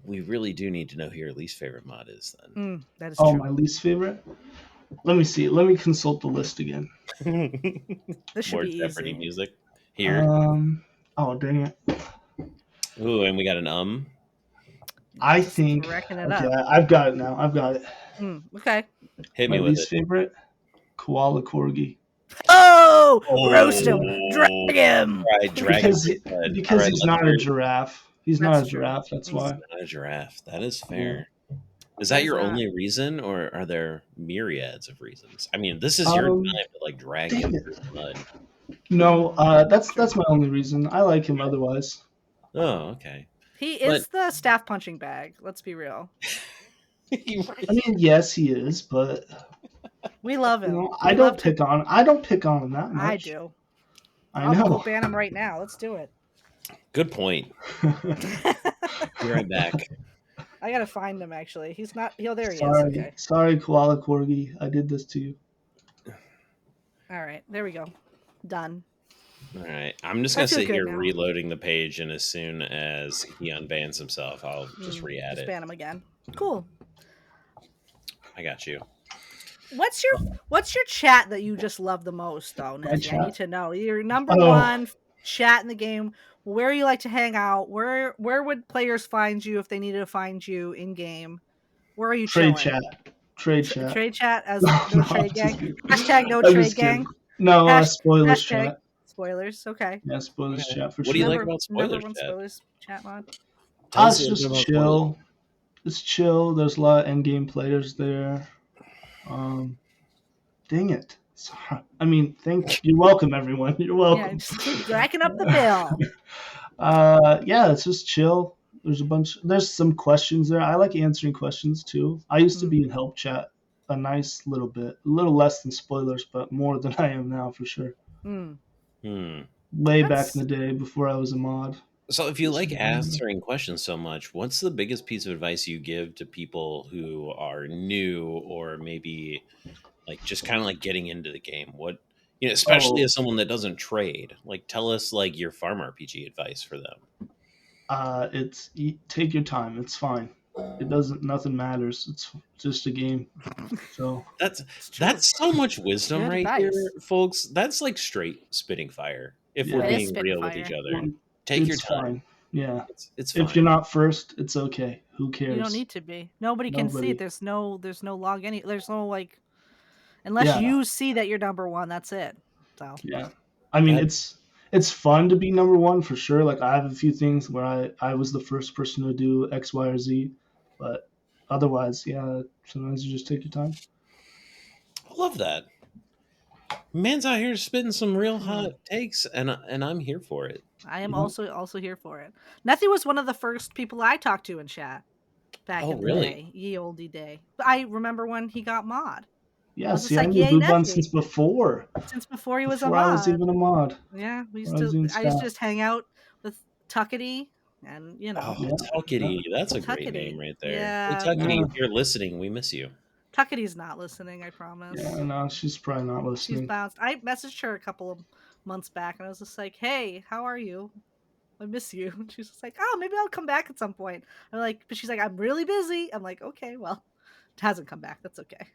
we really do need to know who your least favorite mod is then. That is Oh, true. my least favorite? Let me see. Let me consult the list again. This should More be Jeopardy easy. music here. Oh, dang it. Ooh, and we got an I Just think. racking it Okay, up. I've got it now. I've got it. Okay. Hit My me with least it. favorite? Koala Corgi. Oh! Roast him. Drag him. Right, drag him. Because he's not a giraffe. He's not That's a true. giraffe. That's He's why. Not a giraffe. That is fair. Is That that is your not. only reason, or are there myriads of reasons? I mean, this is your time to like drag dang him it. through the mud. No, that's my only reason. I like him otherwise. Oh, okay. He is the staff punching bag. Let's be real. I mean, yes, he is, but We love him. I don't pick on him that much. I do. I I'll go know. ban him right now. Let's do it. Good point. Be right back. I gotta find him actually. He's not. There he is. Sorry, Okay. sorry, Koala Corgi. I did this to you. All right. There we go. Done. All right. I'm just I going to feel sit good here now. reloading the page, and as soon as he unbans himself, I'll just re-add Just it. ban him again. Cool. I got you. What's your chat that you just love the most, though, My Nancy? I chat? need to know. Your number Oh. one chat in the game. Where you like to hang out? Where would players find you if they needed to find you in game? Where are you Trade chilling? chat. Trade chat. Trade chat as No, no no, trade I'm just gang. kidding. Hashtag no I'm trade just kidding. gang. No, spoilers Hashtag chat. spoilers. Okay. Yeah, spoilers chat for What sure. do you like about spoilers number one chat? spoilers chat mod? Tell us It's a little bit just about chill. spoilers. It's chill. There's a lot of end game players there. Dang it. Sorry. I mean, you're welcome, everyone. You're welcome. Yeah, just keep racking up the bill. Yeah, it's just chill. There's some questions there. I like answering questions too. I used to be in help chat a nice little bit, a little less than spoilers, but more than I am now for sure. Way back in the day before I was a mod. So if you like answering questions so much, what's the biggest piece of advice you give to people who are new or maybe like just kind of like getting into the game? What, especially as someone that doesn't trade, like tell us like your farm RPG advice for them. Take your time. It's fine. Nothing matters. It's just a game. So that's so much wisdom Good right advice. here, folks. That's like straight spitting fire. If we're It is being spitting real fire. with each other. Take your It's time. fine. Yeah. It's fine. If you're not first, it's okay. Who cares? You don't need to be. Nobody can see it. There's no log there's no like unless you see that you're number one, that's it. So yeah. I mean, it's fun to be number one for sure. Like I have a few things where I was the first person to do X, Y, or Z, but otherwise, yeah, sometimes you just take your time. I love that. Man's out here spitting some real hot takes, and I'm here for it. I am also here for it. Nethy was one of the first people I talked to in chat back in the day, ye olde day. But I remember when he got mod. Yeah, I was see, just I like, knew yay, boobun Nethy. since before. He was a Before I was mod. even a mod. Yeah, I used doing to just hang out with Tuckety and Oh, Yeah. Tuckety, that's a great name Tuckety. right there. Hey, Yeah. Tuckety, Yeah. if you're listening, we miss you. Tuckety's not listening, I promise. Yeah, no, she's probably not She's listening. bounced. I messaged her a couple of months back and I was just like, hey, how are you? I miss you. And she's just like, oh, maybe I'll come back at some point. I'm like, but she's like, I'm really busy. I'm like, okay, well, it hasn't come back. That's okay.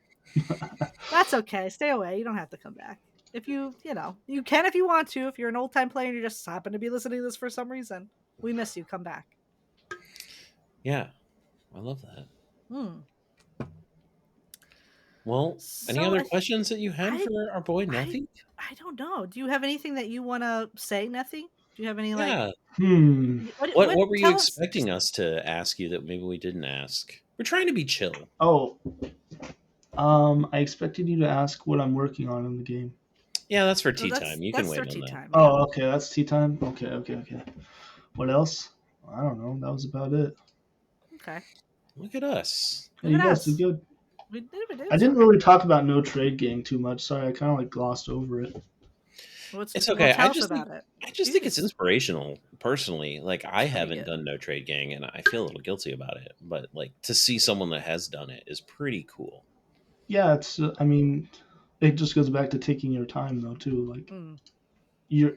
That's okay. Stay away. You don't have to come back. If you can if you want to. If you're an old time player and you just happen to be listening to this for some reason, we miss you. Come back. Yeah, I love that. Hmm. Well, any other questions that you had for our boy Nethy? I don't know. Do you have anything that you want to say, Nethy? Do you have any like? What were you expecting us to ask you that maybe we didn't ask? We're trying to be chill. Oh, I expected you to ask what I'm working on in the game. Yeah, that's for tea time. You can wait on that. Time, yeah. Oh, okay, that's tea time. Okay. What else? I don't know. That was about it. Okay. Look at us. Hey, you guys did good. We did. I didn't really talk about No Trade Gang too much. Sorry, I kind of like glossed over it. It's okay. Tell us about it. I just think it's inspirational, personally. Like I haven't done No Trade Gang, and I feel a little guilty about it. But like to see someone that has done it is pretty cool. Yeah, it's. I mean, it just goes back to taking your time, though, too. Like,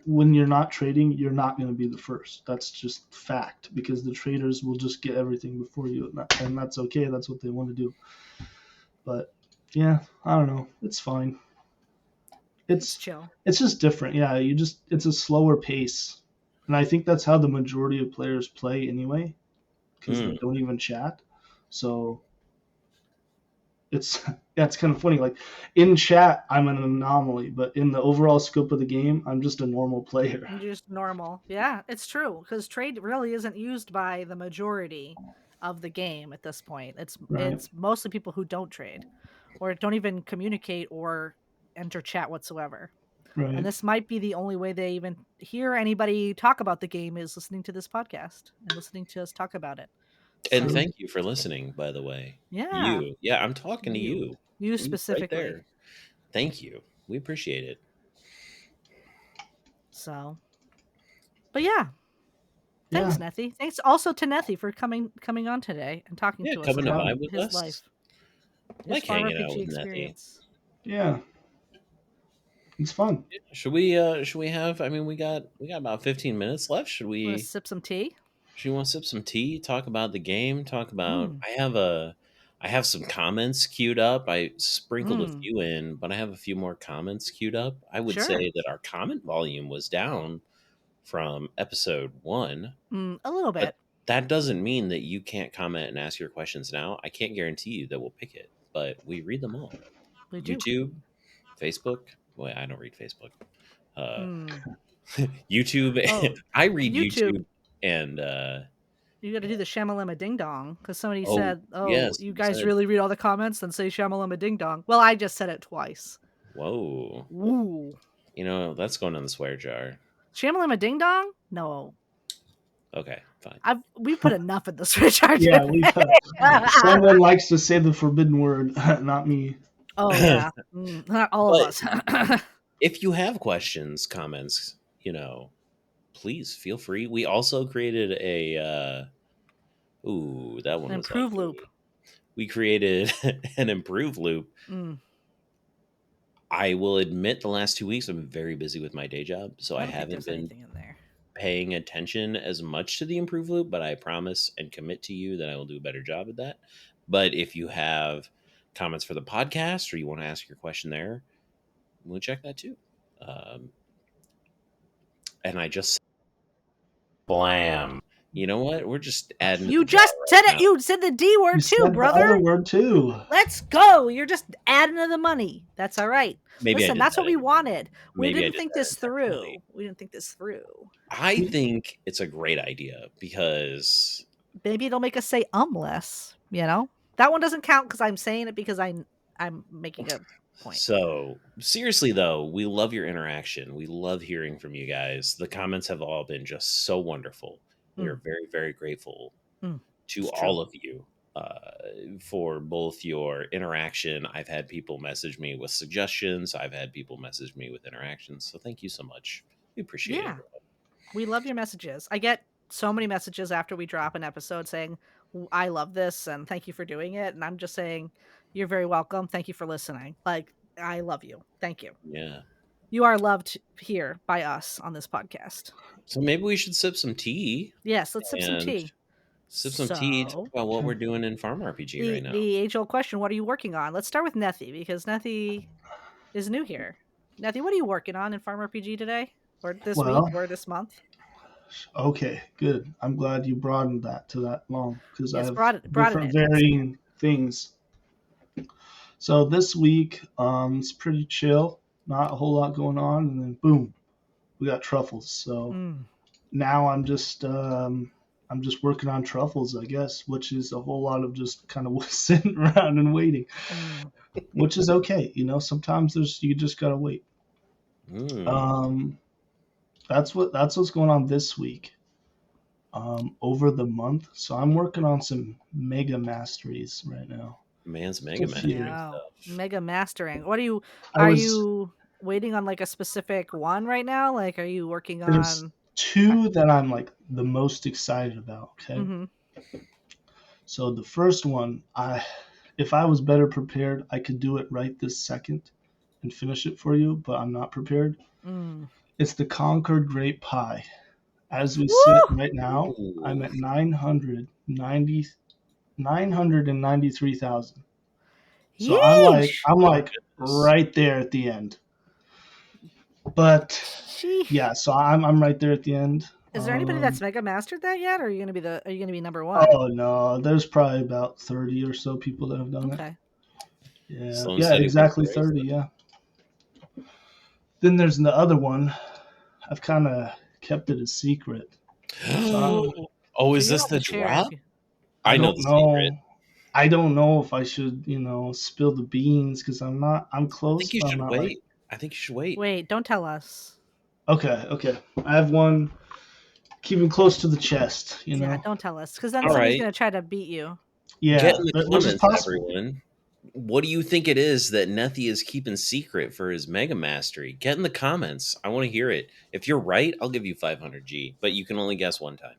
when you're not trading, you're not going to be the first. That's just fact because the traders will just get everything before you, and that's okay. That's what they want to do. But yeah, I don't know. It's fine. It's chill. It's just different. Yeah, it's a slower pace, and I think that's how the majority of players play anyway, because they don't even chat. So it's kind of funny. Like in chat, I'm an anomaly, but in the overall scope of the game, I'm just a normal player. You're just normal. Yeah, it's true because trade really isn't used by the majority of the game at this point. It's mostly people who don't trade or don't even communicate or enter chat whatsoever. Right. And this might be the only way they even hear anybody talk about the game is listening to this podcast and listening to us talk about it. And thank you for listening, by the way. Yeah. Yeah, I'm talking to you. You specifically. Right there. Thank you. We appreciate it. So, but yeah. Thanks, Nethy. Thanks also to Nethy for coming on today and talking to us coming about to vibe with his us. life. Like hanging out with experience. Nethy. Yeah. It's fun. Should we have? I mean, we got about 15 minutes left. Should we sip some tea? Should you want to sip some tea? Talk about the game. Talk about. I have some comments queued up. I sprinkled a few in, but I have a few more comments queued up. I would say that our comment volume was down from episode 1. A little bit. But that doesn't mean that you can't comment and ask your questions now. I can't guarantee you that we'll pick it, but we read them all. We do. YouTube, Facebook. Wait, I don't read Facebook. YouTube. Oh, I read YouTube and you got to do the shamalama ding dong because somebody said, yes, you guys really read all the comments then say shamalama ding dong. Well, I just said it twice. Whoa. Ooh. You know, that's going on the swear jar. Shamalama ding dong? No. Okay, fine. We put enough in the swear jar. Yeah, someone likes to say the forbidden word, not me. Oh yeah, not all of us. If you have questions, comments, please feel free. We also created a that one was improve loop. We created an improve loop. I will admit the last 2 weeks I've been very busy with my day job, so I haven't been paying attention as much to the improve loop, but I promise and commit to you that I will do a better job at that. But if you have comments for the podcast or you want to ask your question there, we'll check that too. And I just Blam. You know what? We're just adding to You the jar just right said it. now. You said the D word You too, said brother. the other word too. Let's go. You're just adding to the money. That's all right. Maybe I Listen, did that's that what we wanted. We Maybe I didn't did think that this intentionally. through. We didn't think this through. I think it's a great idea because Maybe it'll make us say less. You know, that one doesn't count because I'm saying it because I'm making a point. So, seriously though, we love your interaction. We love hearing from you guys. The comments have all been just so wonderful. We are very, very grateful to It's all true. of you for both your interaction. I've had people message me with suggestions. I've had people message me with interactions. So, thank you so much. We appreciate it. Yeah, we love your messages. I get so many messages after we drop an episode saying, I love this and thank you for doing it. And I'm just saying, you're very welcome. Thank you for listening. Like, I love you. Thank you. Yeah. You are loved here by us on this podcast. So, maybe we should sip some tea. Yes, let's sip some And tea. sip some tea. Talk So, about what we're doing in Farm RPG right now. the age-old question, what are you working on? Let's start with Nethy, because Nethy is new here. Nethy, what are you working on in Farm RPG today? Or this week? Or this month? Okay, good. I'm glad you broadened that to that long because I Yes, have broaden different it. varying things. So this week, it's pretty chill. Not a whole lot going on, and then boom, we got truffles. So now I'm just working on truffles, I guess, which is a whole lot of just kind of sitting around and waiting, which is okay. You know, sometimes you just gotta wait. That's what's going on this week. Over the month, so I'm working on some mega masteries right now. Man's mega mastering stuff. Mega mastering. What are you waiting on, like a specific one right now? Like, are you working on? There's two that I'm like the most excited about. Okay. So the first one, if I was better prepared, I could do it right this second and finish it for you, but I'm not prepared. It's the Conquered Great Pie. As we sit right now, I'm at 993,000. So I'm like right there at the end. But yeah, so I'm right there at the end. Is there anybody that's mega mastered that yet, or are you gonna be number one? Oh no, there's probably about 30 or so people that have done it. Yeah, yeah, exactly 30. Yeah. Then there's the other one. I've kind of kept it a secret. So is this the drop? I don't know. Secret. I don't know if I should, spill the beans because I'm close. I think you should wait. I think you should wait. Wait, don't tell us. Okay. I have one. Keep him close to the chest, you know. Yeah, don't tell us, because then somebody's gonna try to beat you. Yeah, get in the comments, everyone. What do you think it is that Nethy is keeping secret for his mega mastery? Get in the comments. I want to hear it. If you're right, I'll give you 500G, but you can only guess one time.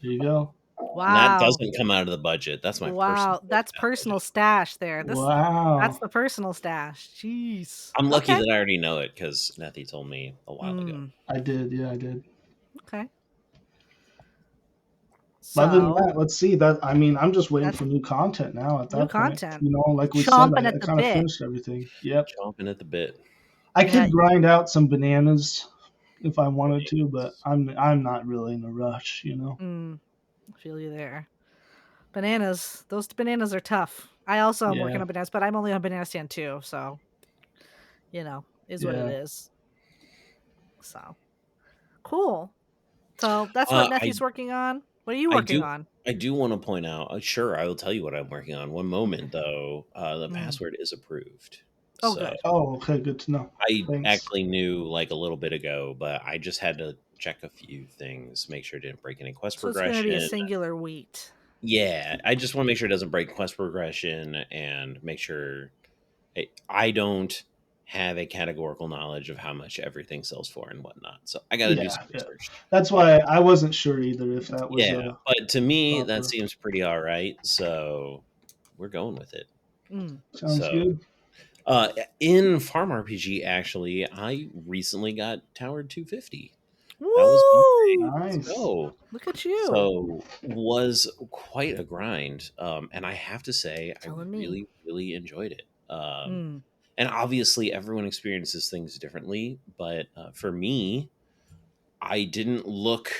There you go. Wow, and that doesn't come out of the budget. That's my personal. That's personal stash there. That's the personal stash. Jeez, I'm lucky that I already know it because Nethy told me a while ago. I did. Yeah, I did. Okay. So, other than that, let's see. I'm just waiting for new content now. At that point, like we said, I kind of finished everything. Yep, chomping at the bit. I could grind out some bananas if I wanted to, but I'm not really in a rush. I feel you there. Bananas. Those bananas are tough. I also am working on bananas, but I'm only on banana stand 2, so is what it is. So cool. So that's what Nethy's working on. What are you working on? I do want to point out. Sure, I will tell you what I'm working on. One moment, though. The password is approved. Oh, good. Oh, okay. Good to know. I actually knew like a little bit ago, but I just had to check a few things, make sure it didn't break any quest progression. It's going to be a singular wheat. Yeah, I just want to make sure it doesn't break quest progression and make sure I don't have a categorical knowledge of how much everything sells for and whatnot. So I got to do some research. That's why I wasn't sure either if that was. Yeah, but to me that seems pretty all right. So we're going with it. Sounds good. In Farm RPG, actually, I recently got Towered 250. Woo! That was nice. So, look at you. So was quite a grind, and I have to say, I really, really enjoyed it. And obviously, everyone experiences things differently. But for me, I didn't look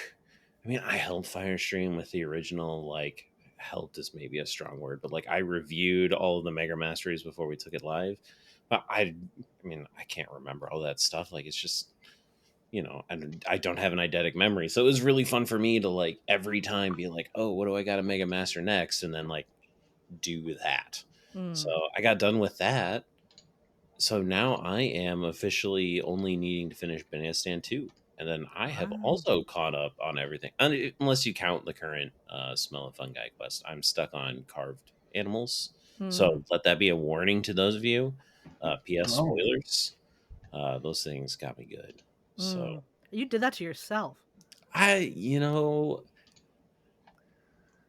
I mean, I held Firestream with the original, like, helped is maybe a strong word, but like I reviewed all of the Mega Masteries before we took it live. But I mean, I can't remember all that stuff. Like, it's just, and I don't have an eidetic memory. So it was really fun for me to like every time be like, oh, what do I got to Mega Master next? And then like do that. So I got done with that. So now I am officially only needing to finish Banana Stand 2. And then I have Wow. also caught up on everything. Unless you count the current Smell of Fungi quest. I'm stuck on carved animals. So let that be a warning to those of you. P.S. Oh. Spoilers. Those things got me good. So You did that to yourself.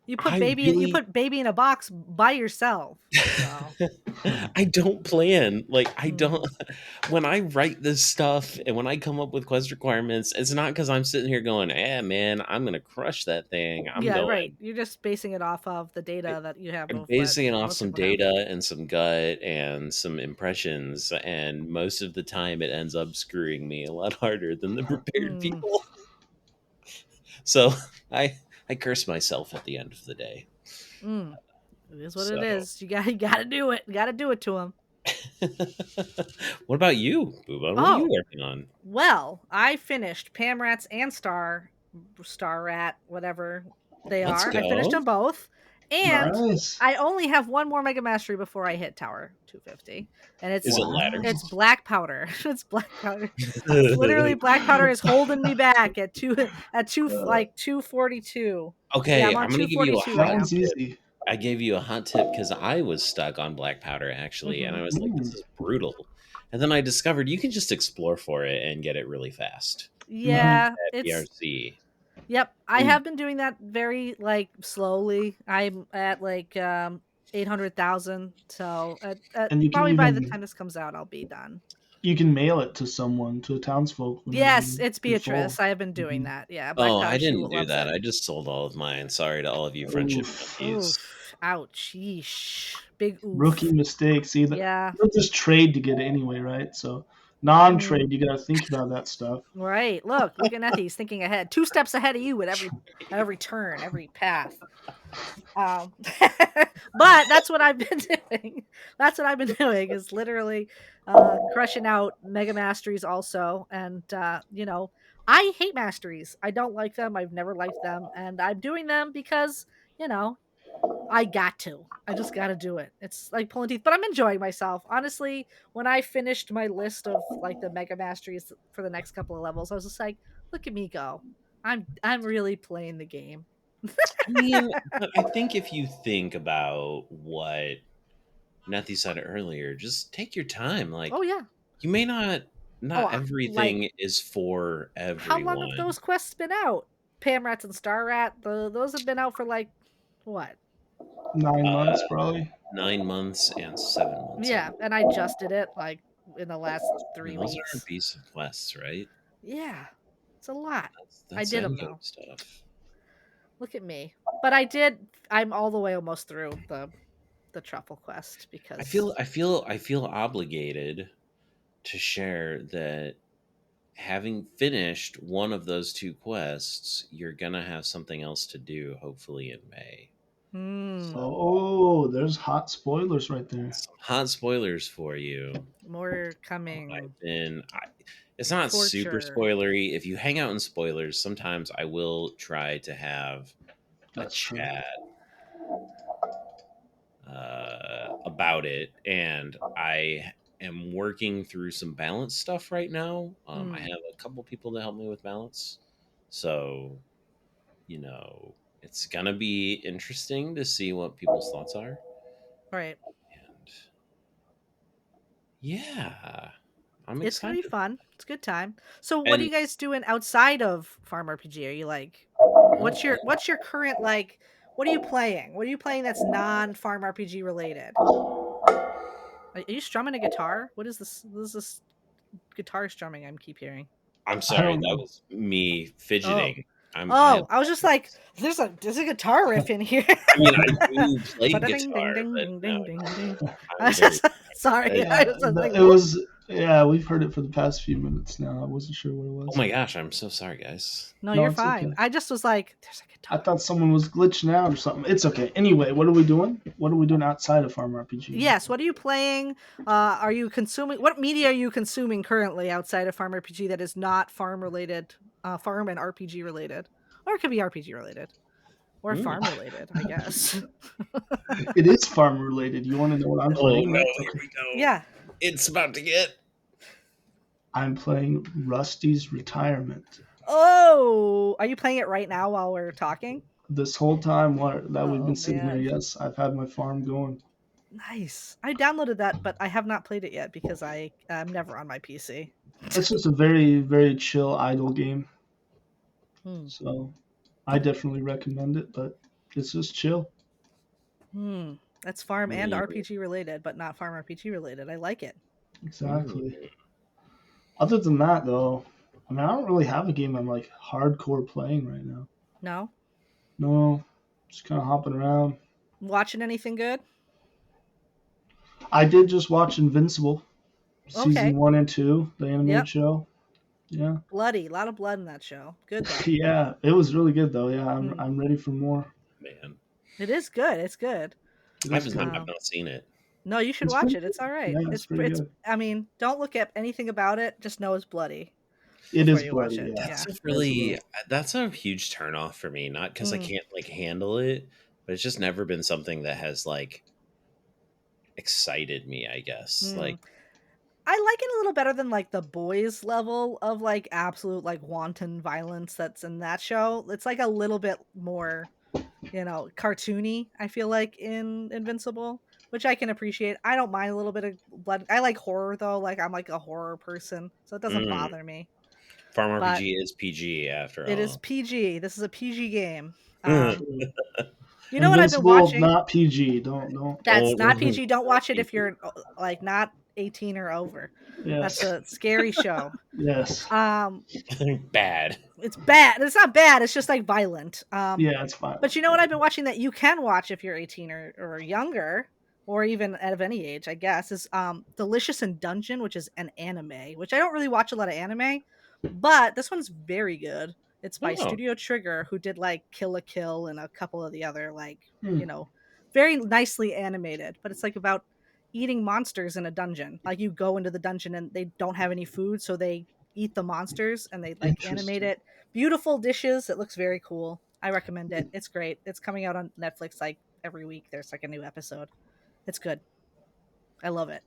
you put baby in a box by yourself. So. I don't plan. Like, I don't. When I write this stuff and when I come up with quest requirements, it's not because I'm sitting here going, man, I'm going to crush that thing. Right. You're just basing it off of the data that you have. I'm basing it off some data and some gut and some impressions. And most of the time, it ends up screwing me a lot harder than the prepared people. So I curse myself at the end of the day. It is what it is. You got to do it. You got to do it to him. What about you, boobun? What are you working on? Well, I finished Pam Rats and Star Rat, whatever they are. I finished them both. And nice. I only have one more Mega Mastery before I hit Tower 250. And it's It's black powder. It's black powder. It's literally black powder is holding me back at 242. Okay, yeah, I'm gonna give you a hot tip. I gave you a hot tip because I was stuck on black powder actually, and I was like, "This is brutal." And then I discovered you can just explore for it and get it really fast. Yeah, it's BRC. Yep, I have been doing that very like slowly. I'm at like 800,000, so probably by the time this comes out, I'll be done. You can mail it to someone, to a townsfolk. Yes, it's Beatrice. I have been doing that. Yeah. I didn't do that. I just sold all of mine. Sorry to all of you friendship monkeys. Ouch. Yeesh. Big oof. Rookie mistake. See, that you'll just trade to get it anyway, right? So non-trade, you got to think about that stuff. Right. Look at Nethy. He's thinking ahead. 2 steps ahead of you at every turn, every path. But that's what I've been doing. That's what I've been doing is literally crushing out Mega Masteries also. And, I hate Masteries. I don't like them. I've never liked them. And I'm doing them because, I got to. I just got to do it. It's like pulling teeth, but I'm enjoying myself. Honestly, when I finished my list of like the Mega Masteries for the next couple of levels, I was just like, look at me go. I'm really playing the game. I mean, I think if you think about what Nethy said earlier, just take your time. Like, oh yeah, you may not everything is for everyone. How long have those quests been out? Pam Rats and Star Rat, those have been out for like what? 9 months, probably. 9 months and 7 months. Yeah, and I just did it like in the last 3 weeks. Those are a piece of quests, right? Yeah, it's a lot. That's I did them though. Stuff. Look at me. But I'm all the way almost through the truffle quest because I feel obligated to share that having finished one of those 2 quests, you're gonna have something else to do, hopefully in May. So, there's hot spoilers right there. Some hot spoilers for you. More coming. It's not super spoilery. If you hang out in spoilers, sometimes I will try to have a chat about it, and I am working through some balance stuff right now. I have a couple people to help me with balance, so it's gonna be interesting to see what people's thoughts are. Right. And yeah, I'm it's excited. Gonna be fun. It's a good time. So what are you guys doing outside of FarmRPG? Are you like what's your current like what are you playing? What are you playing that's non-FarmRPG related? Are you strumming a guitar? What is this? What is this guitar strumming I keep hearing? I'm sorry, that was me fidgeting. I was just like, there's a guitar riff in here. I mean, I do play guitar, but no, sorry. It Yeah, we've heard it for the past few minutes now. I wasn't sure what it Oh was. my gosh, I'm so sorry, guys. No, No, you're it's fine. okay. I just was like, there's a I guitar. thought someone was glitching out or something. It's okay. Anyway, what are we doing? What are we doing outside of Farm RPG? Yes, what are you playing? Are you consuming what media are you consuming currently outside of Farm RPG that is not farm related, farm and RPG related? Or it could be RPG related. Or Mm. farm related, I guess. It is farm related. You want to know what I'm Oh playing? no, That's here okay. we go. Yeah. It's about to get. I'm playing Rusty's Retirement. Oh, are you playing it right now while we're talking? This whole time that we've Oh been sitting here, man. yes, I've had my farm going. Nice. I downloaded that, but I have not played it yet because I'm never on my PC. It's just a very, very chill, idle game. Hmm. So I definitely recommend it, but it's just chill. Hmm. That's farm and Mm. RPG related, but not farm RPG related. I like it. Exactly. Other than that, though, I mean, I don't really have a game I'm like hardcore playing right now. No? No, just kind of hopping around. Watching anything good? I did just watch Invincible, season Okay. 1 and 2, the animated Yep. show. Yeah. Bloody. A lot of blood in that show. Good though. Yeah, it was really good though. Yeah, I'm ready for more. Man, It is good. It's good. It I've is not, good. I've not seen it. No, you should It's watch pretty it. It's good. all right. Yeah, it's pretty It's good. I mean, don't look at anything about it. Just know it's bloody It before is you watch bloody. it. Yeah, Yeah. That's a huge turnoff for me. Not because I Mm. can't like handle it, but it's just never been something that has like excited me, I guess. Mm. Like, I like it a little better than like the boys level of like absolute like wanton violence that's in that show. It's like a little bit more, cartoony, I feel like in Invincible, which I can appreciate. I don't mind a little bit of blood. I like horror though. Like I'm like a horror person, so it doesn't mm, bother me. Farm But RPG is PG after it is all. PG. This is a PG game. true. You know what I've been Invincible, watching? not PG. Don't. That's not Don't PG. Don't watch it PG. if you're like not 18 or over. That's Yes. a scary show. Yes. Bad. It's bad. It's not bad. It's just like violent. Yeah, it's fine. But you know what I've been watching that you can watch if you're 18 or younger, or even of any age, I guess, is Delicious in Dungeon, which is an anime, which I don't really watch a lot of anime, but this one's very good. It's by Oh. Studio Trigger, who did like Kill la Kill and a couple of the other like, Hmm. very nicely animated, but it's like about eating monsters in a dungeon. Like you go into the dungeon and they don't have any food, so they eat the monsters and they like animate Interesting. it. Beautiful dishes. It looks very cool. I recommend it. It's great. It's coming out on Netflix like every week. There's like a new episode. It's good. I love it.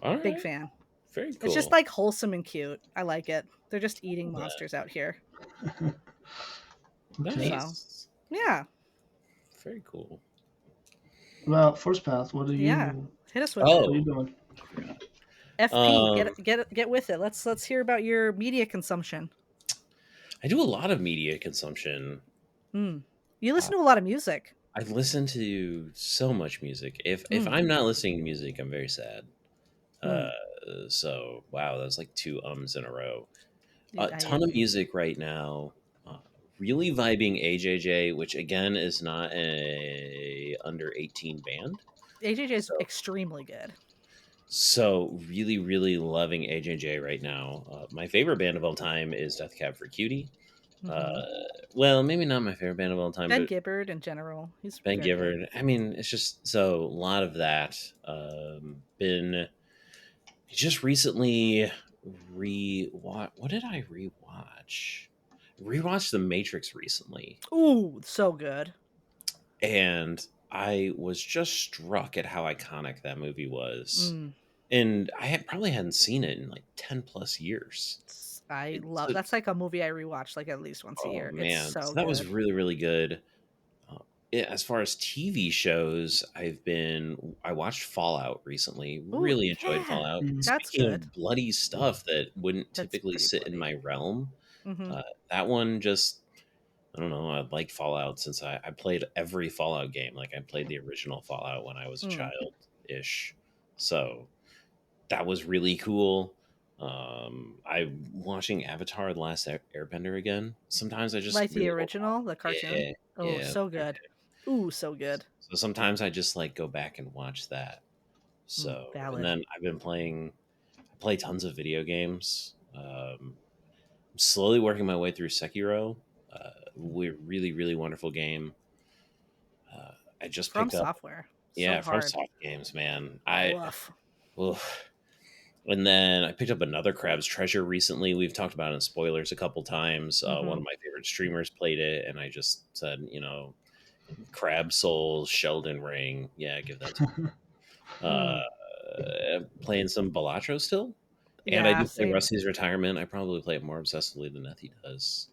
All Big right. fan. Very cool. It's just like wholesome and cute. I like it. They're just eating monsters out here. Nice. So, yeah. Very cool. Well, forcepath. What are you? Yeah. Hit us with What are you it. doing? FP, get with it. Let's hear about your media consumption. I do a lot of media consumption. You listen to a lot of music. I listen to so much music. If I'm not listening to music, I'm very sad. So wow, that's like 2 ums in a row. A ton of music right now. Really vibing AJJ, which again is not a under 18 band. AJJ is extremely good. So really, really loving AJJ right now. My favorite band of all time is Death Cab for Cutie. Well, maybe not my favorite band of all time, Ben but Gibbard in general. He's Ben very Gibbard. good. I mean, it's just so a lot of that. Been just recently what did I rewatch? Rewatched The Matrix recently. Ooh, so good. And I was just struck at how iconic that movie was. And I probably hadn't seen it in like 10 plus years. I love that's like a movie I rewatch like at least once a year. Man, It's so that good. was really, really good. As far as TV shows, I watched Fallout recently. Really enjoyed Fallout. That's Speaking good. of bloody stuff that wouldn't That's typically pretty sit in my realm, Mhm. that one just, I don't know. I liked Fallout since I played every Fallout game. Like I played the original Fallout when I was a child-ish. So that was really cool. I'm watching Avatar: The Last Airbender again. Sometimes I just like the original, the cartoon. yeah, So good. Ooh, so good. So sometimes I just like go back and watch that. So valid. and then I've been playing. I play tons of video games. I'm slowly working my way through Sekiro. We're really, really wonderful game. Uh, I just From picked up, Software. So yeah, from hard. Soft Games, man. Woof. Oof. And then I picked up another Crab's Treasure recently. We've talked about it in spoilers a couple times. One Mm-hmm. of my favorite streamers played it, and I just said, Crab Souls, Sheldon Ring. Yeah, give that to me. Mm. Playing some Balatro still. And I Yeah, do play same. Rusty's Retirement. I probably play it more obsessively than Nethy does.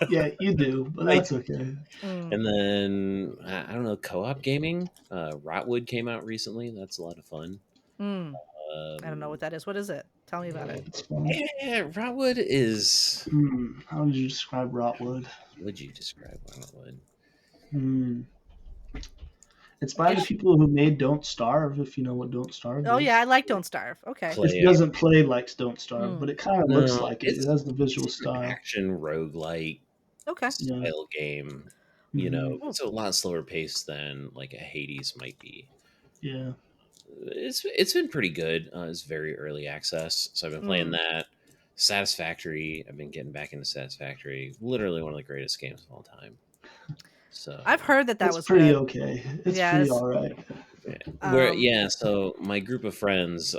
Yeah, you do, but I that's okay. Mm. And then I don't know, co-op gaming. Rotwood came out recently. That's a lot of fun. Mm. I don't know Um, what that is. What is it? Tell me about it. It's fun. yeah, Rotwood is. How would you describe Rotwood? How would you describe Rotwood? Hmm. It's I by the guess. people who made Don't Starve, if you know what Don't Starve Oh yeah, I is. like Don't Starve. Okay. Play It it. doesn't play like Don't Starve, but Mm. it kind of looks No, like it. It has the visual it's an style. action roguelike Okay. Yeah. style game. Hmm. Ooh. It's a lot slower paced than like a Hades might be. Yeah. It's been pretty good. It's very early access, so I've been playing Mm. that. Satisfactory. I've been getting back into Satisfactory. Literally one of the greatest games of all time. I've So heard that It's was pretty good. okay. It's pretty Yes. all right. Um. so my group of friends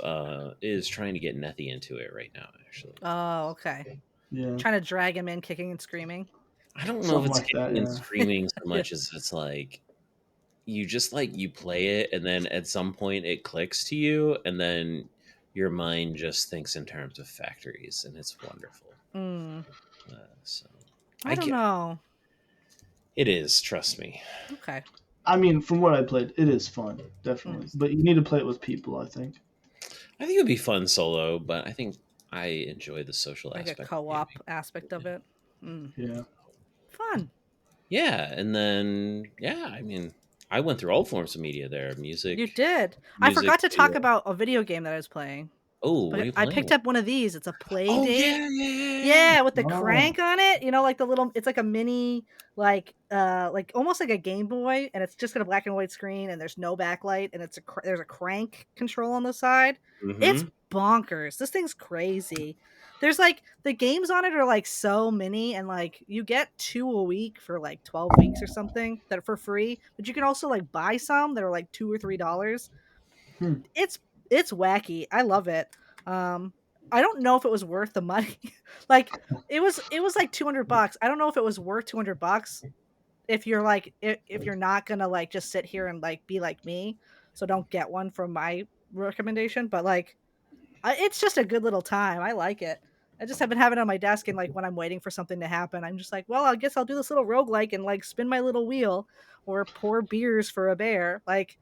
is trying to get Nethy into it right now. Actually, Oh, okay. Yeah. Trying to drag him in, kicking and screaming. I don't know if Something it's like that, kicking and yeah. screaming so Yeah. much as it's like you just like you play it and then at some point it clicks to you and then your mind just thinks in terms of factories and it's wonderful. Mm. So I I don't get know. it is, trust me. Okay. I mean, from what I played, it is fun, Mm. definitely. But you need to play it with people, I think. I think it would be fun solo, but I think I enjoy the social Like a aspect of co-op gaming. aspect of it. Mm. Yeah. Fun. Yeah, and then I mean, I went through all forms of media there: You music, did. I forgot to talk video. about a video game that I was playing. Oh, what are But you I playing? picked up one of these. It's a play Oh date. yeah. Yeah, with the Oh, crank on it. You know, like the little it's like a mini like almost like a Game Boy and it's just got a black and white screen and there's no backlight and there's a crank control on the side. It's Mm-hmm. bonkers. This thing's crazy. There's like the games on it are like so many and like you get 2 a week for like 12 weeks or something that are for free, but you can also like buy some that are like $2 or $3. hmm. It's it's wacky. I love it. Um, I don't know if it was worth the money. Like it was like $200. I don't know if it was worth $200 if you're like if you're not gonna like just sit here and like be like me. So don't get one from my recommendation. But like it's just a good little time. I like it. I just have been having it on my desk and like when I'm waiting for something to happen, I'm just like, well, I guess I'll do this little roguelike and like spin my little wheel or pour beers for a bear. Like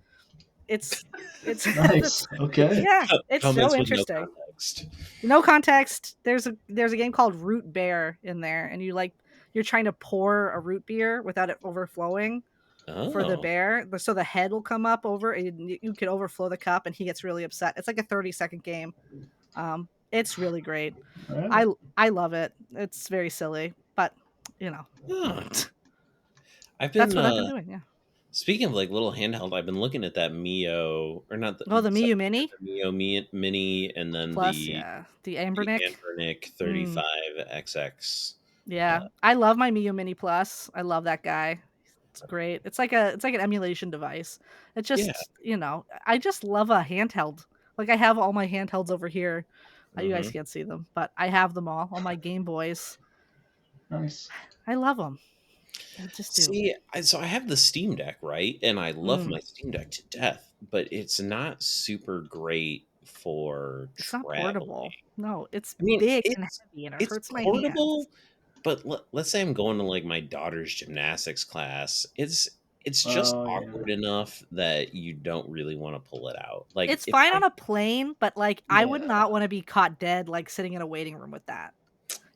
it's it's Nice. Okay. yeah, it's so Comments with no interesting. context. No context. There's a game called Root Bear in there, and you're trying to pour a root beer without it overflowing for the Oh, bear. So the head will come up over, and you could overflow the cup, and he gets really upset. It's like a 30-second game. It's really great. All right. I I love it. It's very silly, but you know huh. I've that's been what I've been doing. Yeah. speaking of like little handheld. I've been looking at that Mio or not the Oh, the sorry, Miyu Mini the Mio Mini, and then Plus, yeah, the the Ambernick. Anbernic Mm. 35XX. Yeah, I love my Miyu Mini Plus. I love that guy. It's great. It's like an emulation device. It Yeah. just, I just love a handheld. Like I have all my handhelds over here. You guys Hmm. can't see them, but I have them all my Game Boys. Nice. I love them. I just do. See, so I have the Steam Deck, right? And I love Mm. my Steam Deck to death, but it's not super great for It's not traveling. portable. No, it's I mean, big and heavy and it it's hurts my hands. portable, but let's say I'm going to like my daughter's gymnastics class. It's just Oh yeah. awkward enough that you don't really want to pull it out. Like It's if fine I on a plane, but like I would Yeah. not want to be caught dead like sitting in a waiting room with that.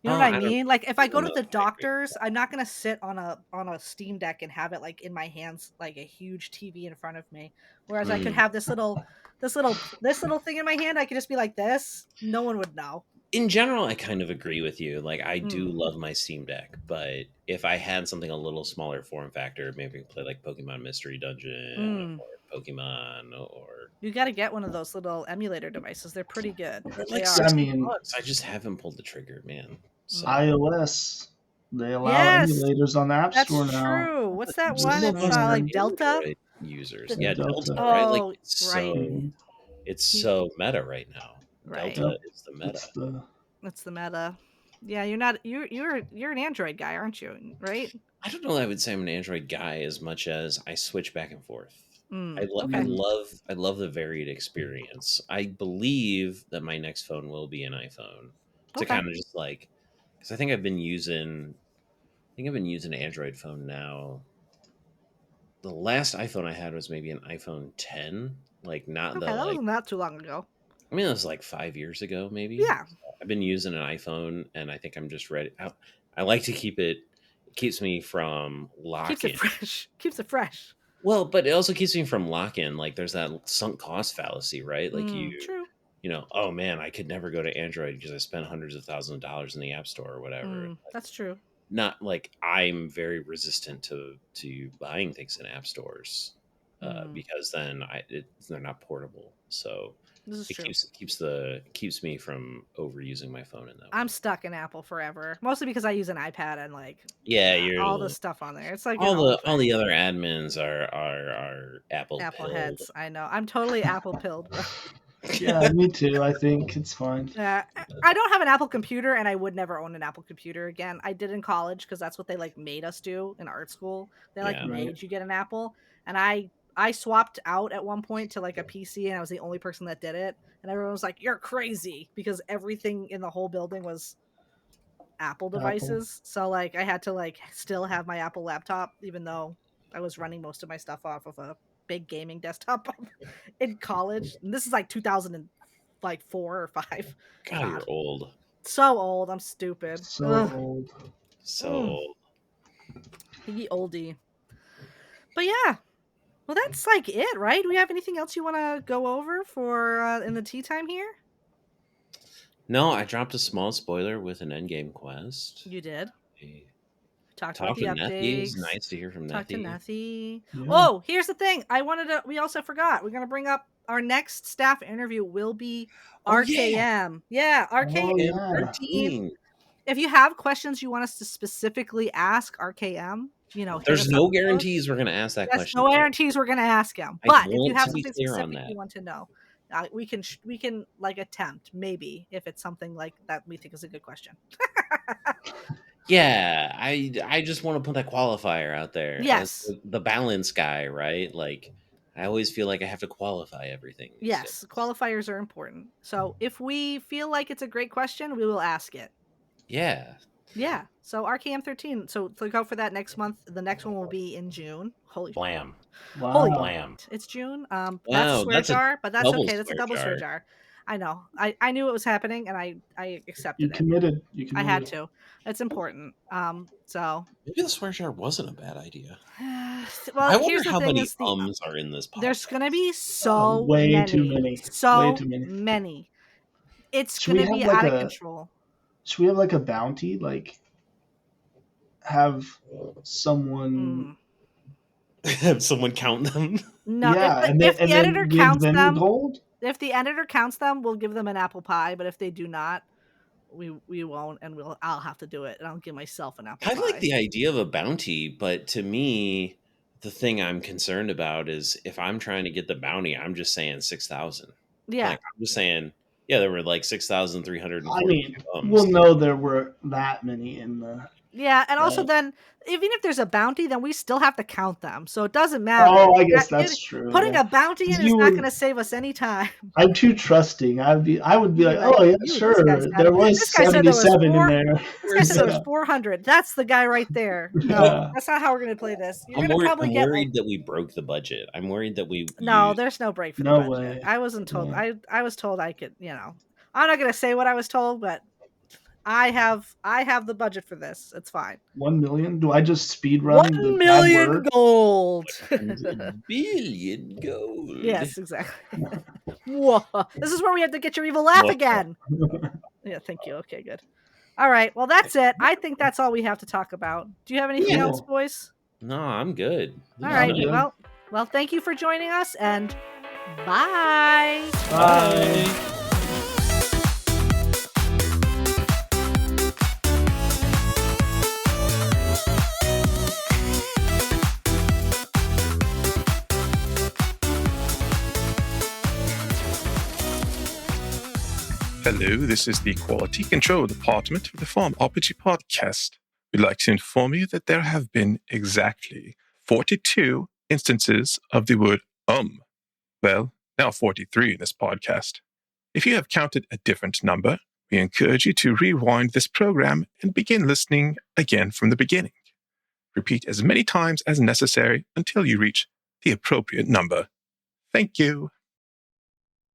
You know oh, what I I mean? Like if I go don't to know the if I agree with doctors, I'm not gonna sit on a Steam Deck and have it like in my hands like a huge TV in front of me. Whereas I could that. have this little thing in my hand, I could just be like this. No one would know. In general, I kind of agree with you. Like, I do Mm, love my Steam Deck, but if I had something a little smaller form factor, maybe play like Pokemon Mystery Dungeon mm. or Pokemon or You got to get one of those little emulator devices. They're pretty good. they're They like are. I 60 mean, bucks. I just haven't pulled the trigger, man. So iOS, they allow Yes, emulators on the App that's Store now. true. What's that some one? of It's us are like Delta. Android users. The- Yeah, Delta. Delta, right? Like Oh, it's right. so Mhm. it's You- so meta right now. Right. Delta is the meta. It's the That's the meta. Yeah, you're an Android guy, aren't you? Right? I don't know that I would say I'm an Android guy as much as I switch back and forth. I Okay. love the varied experience. I believe that my next phone will be an iPhone to Okay. kind of just like because I think I've been using an Android phone now. The last iPhone I had was maybe an iPhone 10, like not Okay, the that like. wasn't that too long ago. I mean, it was like 5 years ago, maybe. Yeah. I've been using an iPhone, and I think I'm just ready. I like to keep it. It keeps me from Keeps lock-in. it fresh. Keeps it fresh. Well, but it also keeps me from lock-in. Like, there's that sunk cost fallacy, right? Like True. oh man, I could never go to Android because I spent hundreds of thousands of dollars in the App Store or whatever. Like, That's true. not like I'm very resistant to buying things in app stores because then they're not portable. So This is it true. keeps me from overusing my phone in that way. I'm stuck in Apple forever, mostly because I use an iPad and like You're all the stuff on there. It's like all the other admins are Apple Apple pilled. heads. I know. I'm totally Apple pilled, bro. yeah, me too. I think it's fine. I don't have an Apple computer, and I would never own an Apple computer again. I did in college because that's what they like made us do in art school. They like Yeah. made you get an Apple, and I swapped out at one point to like a PC, and I was the only person that did it. And everyone was like, "You're crazy," because everything in the whole building was Apple devices. So like I had to like still have my Apple laptop, even though I was running most of my stuff off of a big gaming desktop in college. And this is like 2004 or 5. God, you're old. So old. I'm stupid. So Ugh. old. So old. Piggy oldie. But yeah. Well, that's like it, right? Do we have anything else you want to go over for in the tea time here? No, I dropped a small spoiler with an endgame quest. You did. Talked Talk about the to Nethy. updates. It's nice to hear from Talk to Nethy. Nethy. Yeah. Oh, here's the thing. We also forgot. We're going to bring up our next staff interview will be RKM. Yeah, RKM. Oh, yeah. 13. If you have questions you want us to specifically ask RKM, there's no guarantees we're going to ask that question. No guarantees we're going to ask him. But if you have something specific you want to know, we can like attempt maybe if it's something like that we think is a good question. Yeah, I just want to put that qualifier out there. Yes. As the balance guy, right? Like I always feel like I have to qualify everything. Yes, qualifiers are important. So if we feel like it's a great question, we will ask it. Yeah. Yeah. So RKM 13. So look out for that next month. The next one will be in June. Holy blam. Wow. Holy blam. It's June. Wow, That's a swear jar, but that's okay. That's a double swear swear jar. I know. I knew it was happening, and I accepted You it. committed. I had to. It's important. So maybe the swear jar wasn't a bad idea. well, I wonder here's the how thing many is are in this podcast. there's gonna be so way many. too many. So way too many. It's Should we gonna be have, like, out of a- control. Should we have like a bounty? Like have someone Have someone count them? No, yeah, if the editor give counts them them, gold? if the editor counts them, we'll give them an apple pie. But if they do not, we won't, and I'll have to do it, and I'll give myself an apple I pie. like the idea of a bounty, but to me, the thing I'm concerned about is if I'm trying to get the bounty, I'm just saying 6,000. Yeah, Like, I'm just saying, yeah, there were like 6,340. I mean, we'll know there were that many in the yeah, and also Right. then even if there's a bounty, then we still have to count them, so it doesn't matter. Oh, I guess that's true. Putting yeah. a bounty in is not going to save us any time. I'm too trusting. I would be like, oh yeah, sure. There was This guy said there was 77 4 in there. This guy said there was 400. That's the guy right there. No, Yeah. that's not how we're going to play this. You're I'm going to probably get worried that we broke the budget. I'm worried that we No, used- there's no break for No the budget. way. I wasn't told. Yeah. I was told I could. I'm not gonna say what I was told, but I have the budget for this. It's fine. 1 million? Do I just speed run the 1 bad million word? gold. 100 billion gold. Yes, exactly. Whoa. This is where we have to get your evil laugh Whoa. again. Yeah, thank you. Okay, good. All right. Well, that's it. I think that's all we have to talk about. Do you have anything Yeah. else, boys? No, I'm good. All right. good. Well, Well, thank you for joining us, and bye. Bye. Hello, this is the Quality Control Department of the FarmRPG Podcast. We'd like to inform you that there have been exactly 42 instances of the word Well, now 43 in this podcast. If you have counted a different number, we encourage you to rewind this program and begin listening again from the beginning. Repeat as many times as necessary until you reach the appropriate number. Thank you.